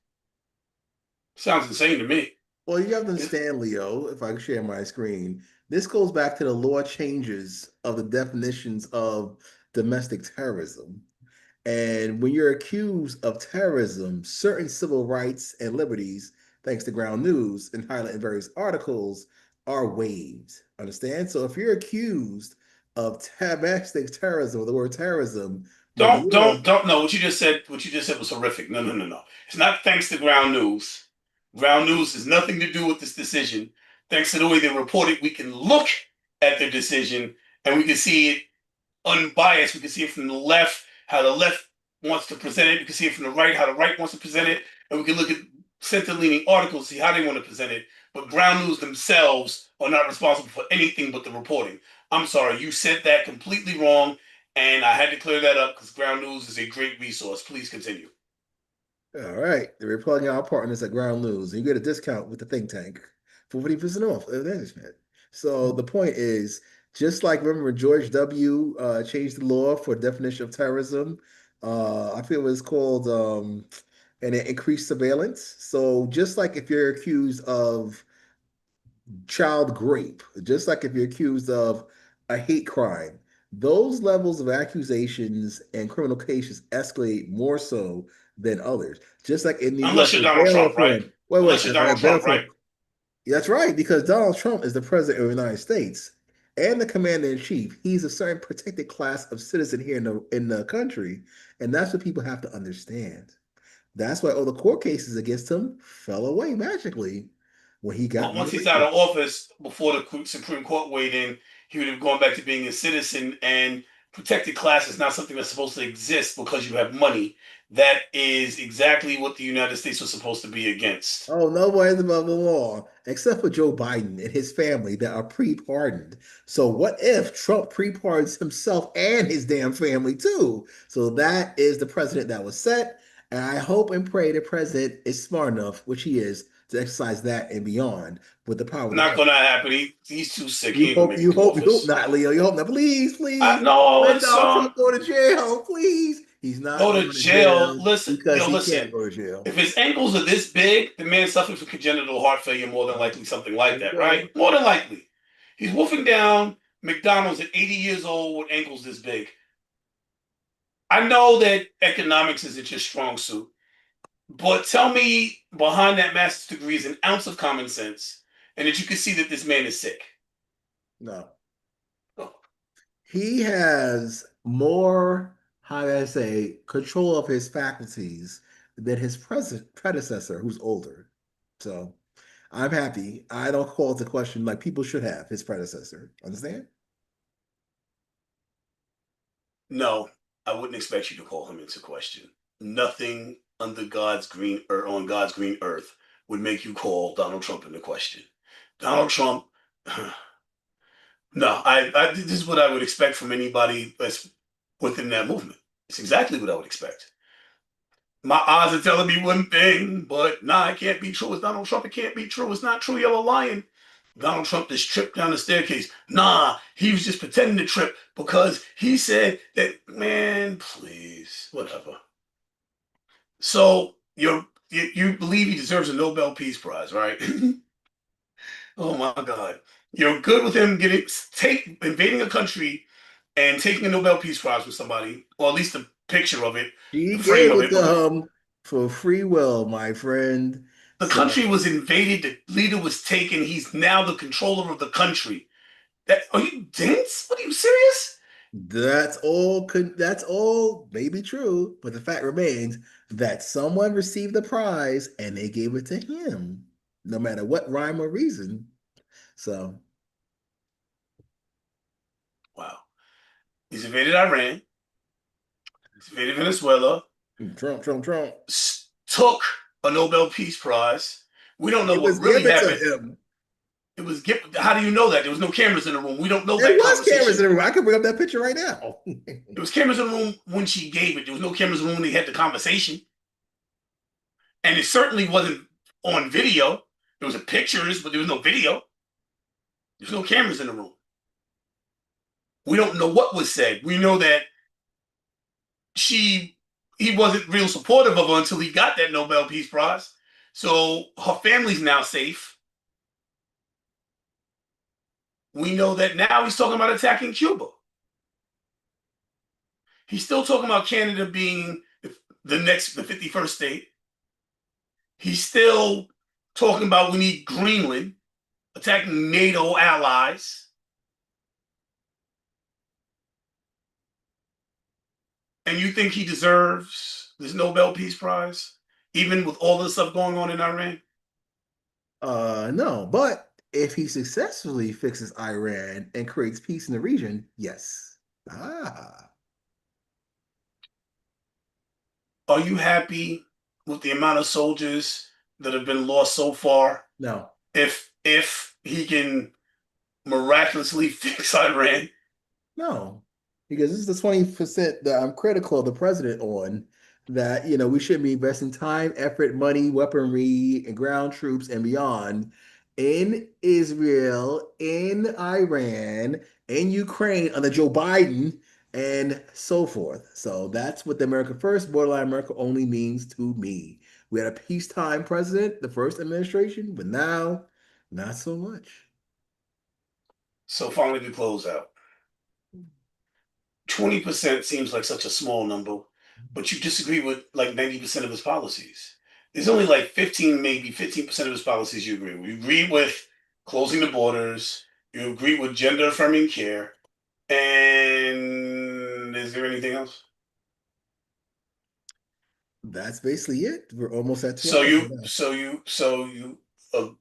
Sounds insane to me. Well, you have to It's- understand, Leo, if I can share my screen, this goes back to the law changes of the definitions of domestic terrorism. And when you're accused of terrorism, certain civil rights and liberties, thanks to Ground News and highlighting various articles, are waived. Understand? So if you're accused of domestic terrorism, or the word terrorism, but don't you're don't don't know what you just said. What you just said was horrific. No, no, no, no. It's not thanks to Ground News. Ground News has nothing to do with this decision. Thanks to the way they report it, we can look at their decision and we can see it unbiased. We can see it from the left, how the left wants to present it. We can see it from the right, how the right wants to present it. And we can look at center-leaning articles, see how they want to present it. But Ground News themselves are not responsible for anything but the reporting. I'm sorry, you said that completely wrong, and I had to clear that up because Ground News is a great resource. Please continue. all right. We're plugging our partners at Ground News. And you get a discount with the think tank for 40% off of management. So the point is, just like remember George W. Changed the law for definition of terrorism. I feel it's called and it increased surveillance. So just like if you're accused of child grape, just like if you're accused of a hate crime, those levels of accusations and criminal cases escalate more so than others. Just like in New York Unless you're with Donald bail Trump, right? reform. Wait, Unless you're that's right, Donald bail Trump, reform. right? That's right, because Donald Trump is the president of the United States and the commander in chief. He's a certain protected class of citizen here in the country, and that's what people have to understand. That's why all the court cases against him fell away magically when he got But once he's out reelected. of office, before the Supreme Court weighed in, he would have gone back to being a citizen. And protected class is not something that's supposed to exist because you have money. That is exactly what the United States was supposed to be against. Oh, nobody's above the law except for Joe Biden and his family that are pre-pardoned. So what if Trump pre-pardons himself and his damn family too? So that is the precedent that was set. And I hope and pray the president is smart enough, which he is, to exercise that and beyond with the power of the Not pardon. gonna happen. He's too sick. He ain't gonna make it to You hope office. not, Leo. You hope not. Please, please, No, let it's Donald Trump go to jail, please. He's not go to going to jail. jail Listen, because yo, he can't listen. go to jail. If his ankles are this big, the man suffers from congenital heart failure more than likely, something like There you that, right? go. More than likely. He's wolfing down McDonald's at 80 years old with ankles this big. I know that economics isn't your strong suit, but tell me behind that master's degree is an ounce of common sense and that you can see that this man is sick. No. Oh, He has more, how do I say, control of his faculties than his predecessor, who's older. So I'm happy. I don't call it the question like people should have his predecessor. Understand? no, I wouldn't expect you to call him into question. Nothing under God's green or on God's green earth would make you call Donald Trump into question. Donald Trump, no, this is what I would expect from anybody that's within that movement. It's exactly what I would expect. My eyes are telling me one thing, but nah, it can't be true. It's Donald Trump. It can't be true. It's not true. Yellow Lion. Donald Trump just tripped down the staircase. Nah, he was just pretending to trip because he said that, man, please, whatever. So you believe he deserves a Nobel Peace Prize, right? Oh my God. You're good with him invading a country and taking a Nobel Peace Prize with somebody, or at least the picture of it, She the frame gave of it it, to but him for free will, my friend. the So country was invaded, the leader was taken, he's now the controller of the country. That are you dense? What are you serious? that's all may be true, but the fact remains that someone received the prize and they gave it to him, no matter what rhyme or reason. So Wow. He's invaded Iran, he's invaded Venezuela, Trump. took a Nobel Peace Prize. We don't know It was what really given to happened. him. It was given. How do you know that? There was no cameras in the room. We don't know There that was cameras in conversation. the room. I could bring up that picture right now. There was cameras in the room when she gave it. There was no cameras in the room when they had the conversation. And it certainly wasn't on video. There was pictures, but there was no video. There's no cameras in the room. We don't know what was said. We know that she he wasn't real supportive of her until he got that Nobel Peace Prize. So her family's now safe. We know that now he's talking about attacking Cuba. He's still talking about Canada being the 51st state. He's still talking about we need Greenland, attacking NATO allies. And you think he deserves this Nobel Peace Prize, even with all this stuff going on in Iran? No, but if he successfully fixes Iran and creates peace in the region, yes. Ah, Are you happy with the amount of soldiers that have been lost so far? no. If he can miraculously fix Iran, No, because this is the 20% that I'm critical of the president on, that, we should be investing time, effort, money, weaponry, and ground troops and beyond in Israel, in Iran, in Ukraine under Joe Biden, and so forth. So that's what the America First, borderline America only means to me. We had a peacetime president, the first administration, but now, not so much. so finally to close out. 20% seems like such a small number, but you disagree with like 90% of his policies. There's only like 15, maybe 15% of his policies you agree with. You agree with closing the borders, you agree with gender affirming care, and is there anything else? That's basically it. We're almost at 2 So hours you, now. so you, so you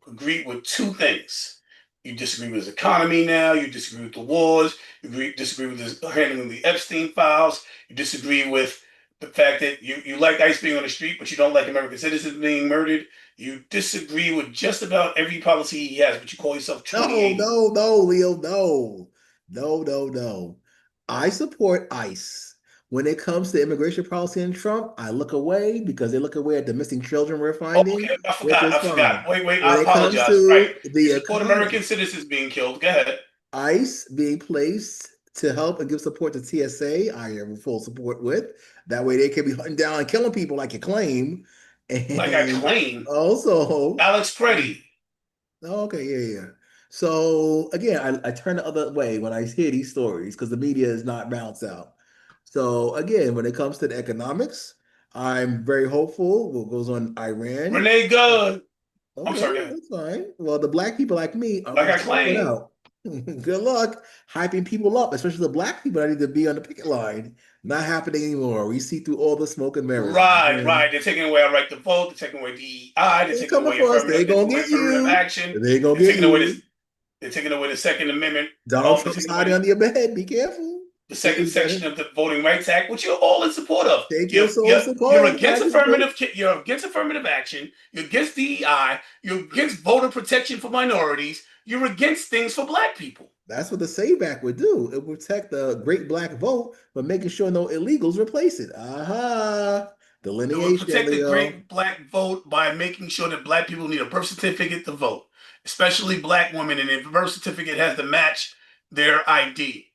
agree with two things. You disagree with his economy now. You disagree with the wars. Disagree with his handling the Epstein files. You disagree with the fact that you like ICE being on the street, but you don't like American citizens being murdered. You disagree with just about every policy he has, but you call yourself No, 2080. no, no, Leo, no. No, no, no. I support ICE. When it comes to immigration policy and Trump, I look away because they look away at the missing children we're Oh, finding, okay, I which forgot. is I forgot. fine. Wait. When I it comes apologize. Right. to You the support American economy, citizens being killed. Go ahead. ICE being placed to help and give support to TSA, I am in full support with. That way they can be hunting down and killing people like you claim. Like I And claim, also, Alex Preddy. oh, okay, yeah, yeah. So again, I turn the other way when I hear these stories because the media is not balanced out. So again, when it comes to the economics, I'm very hopeful what goes on Iran. Renee Good. I'm Okay, sorry, go ahead. that's fine. Well, the black people like me are Like gonna I stick it claim. out. Good luck hyping people up, especially the black people that need to be on the picket line. Not happening anymore. We see through all the smoke and mirrors. Right. They're taking away our right to vote. They're taking away DEI. They're They taking coming away for us. They gonna get affirmative you. action. They gonna They're get taking away you. this. They're taking away the Second Amendment. Donald They're Trump is taking away hiding under your bed. Be careful. the second Please, section of the Voting Rights Act, which you're all in support of. take your souls to You're cold. against Practice vote. affirmative. You're against affirmative action. You're against DEI. You're against voter protection for minorities. You're against things for black people. That's what the SAVE Act would do. It would protect the great black vote, but making sure no illegals replace it. Aha. It would Delineation, protect the Leo. great black vote by making sure that black people need a birth certificate to vote, especially black women. And if the birth certificate has to match their ID,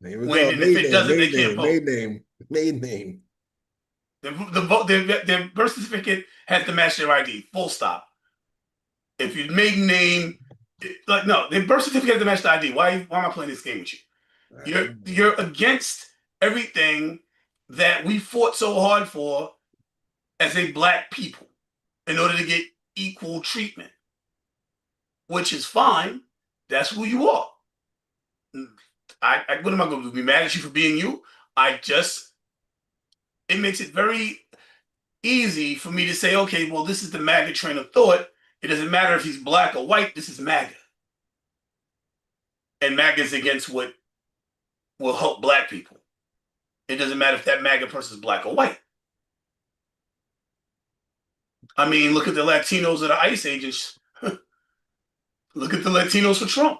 There we go. if Maiden it name, doesn't, they maiden can't name, vote. maiden name, maiden name. The birth certificate has to match their ID. Full stop. If you maiden name, like no, the birth certificate has to match the ID. Why am I playing this game with you? You're against everything that we fought so hard for as a black people in order to get equal treatment, which is fine. That's who you are. What am I going to do? Be mad at you for being you? I just, it makes it very easy for me to say, okay, well, this is the MAGA train of thought. It doesn't matter if he's black or white. This is MAGA, and MAGA is against what will help black people. It doesn't matter if that MAGA person is black or white. I mean, look at the Latinos that are ICE agents. Look at the Latinos for Trump.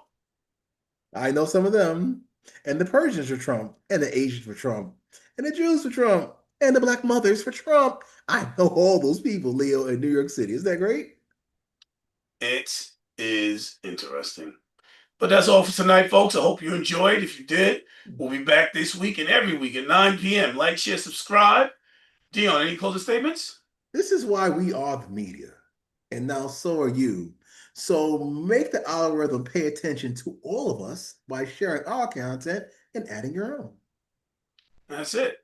I know some of them. And the Persians for Trump, and the Asians for Trump, and the Jews for Trump, and the Black mothers for Trump. I know all those people, Leo, in New York City. Isn't that great? It is interesting. But that's all for tonight, folks. I hope you enjoyed. If you did, we'll be back this week and every week at 9 p.m. Like, share, subscribe. Dion, any closing statements? This is why we are the media. And now so are you. So make the algorithm pay attention to all of us by sharing our content and adding your own. That's it.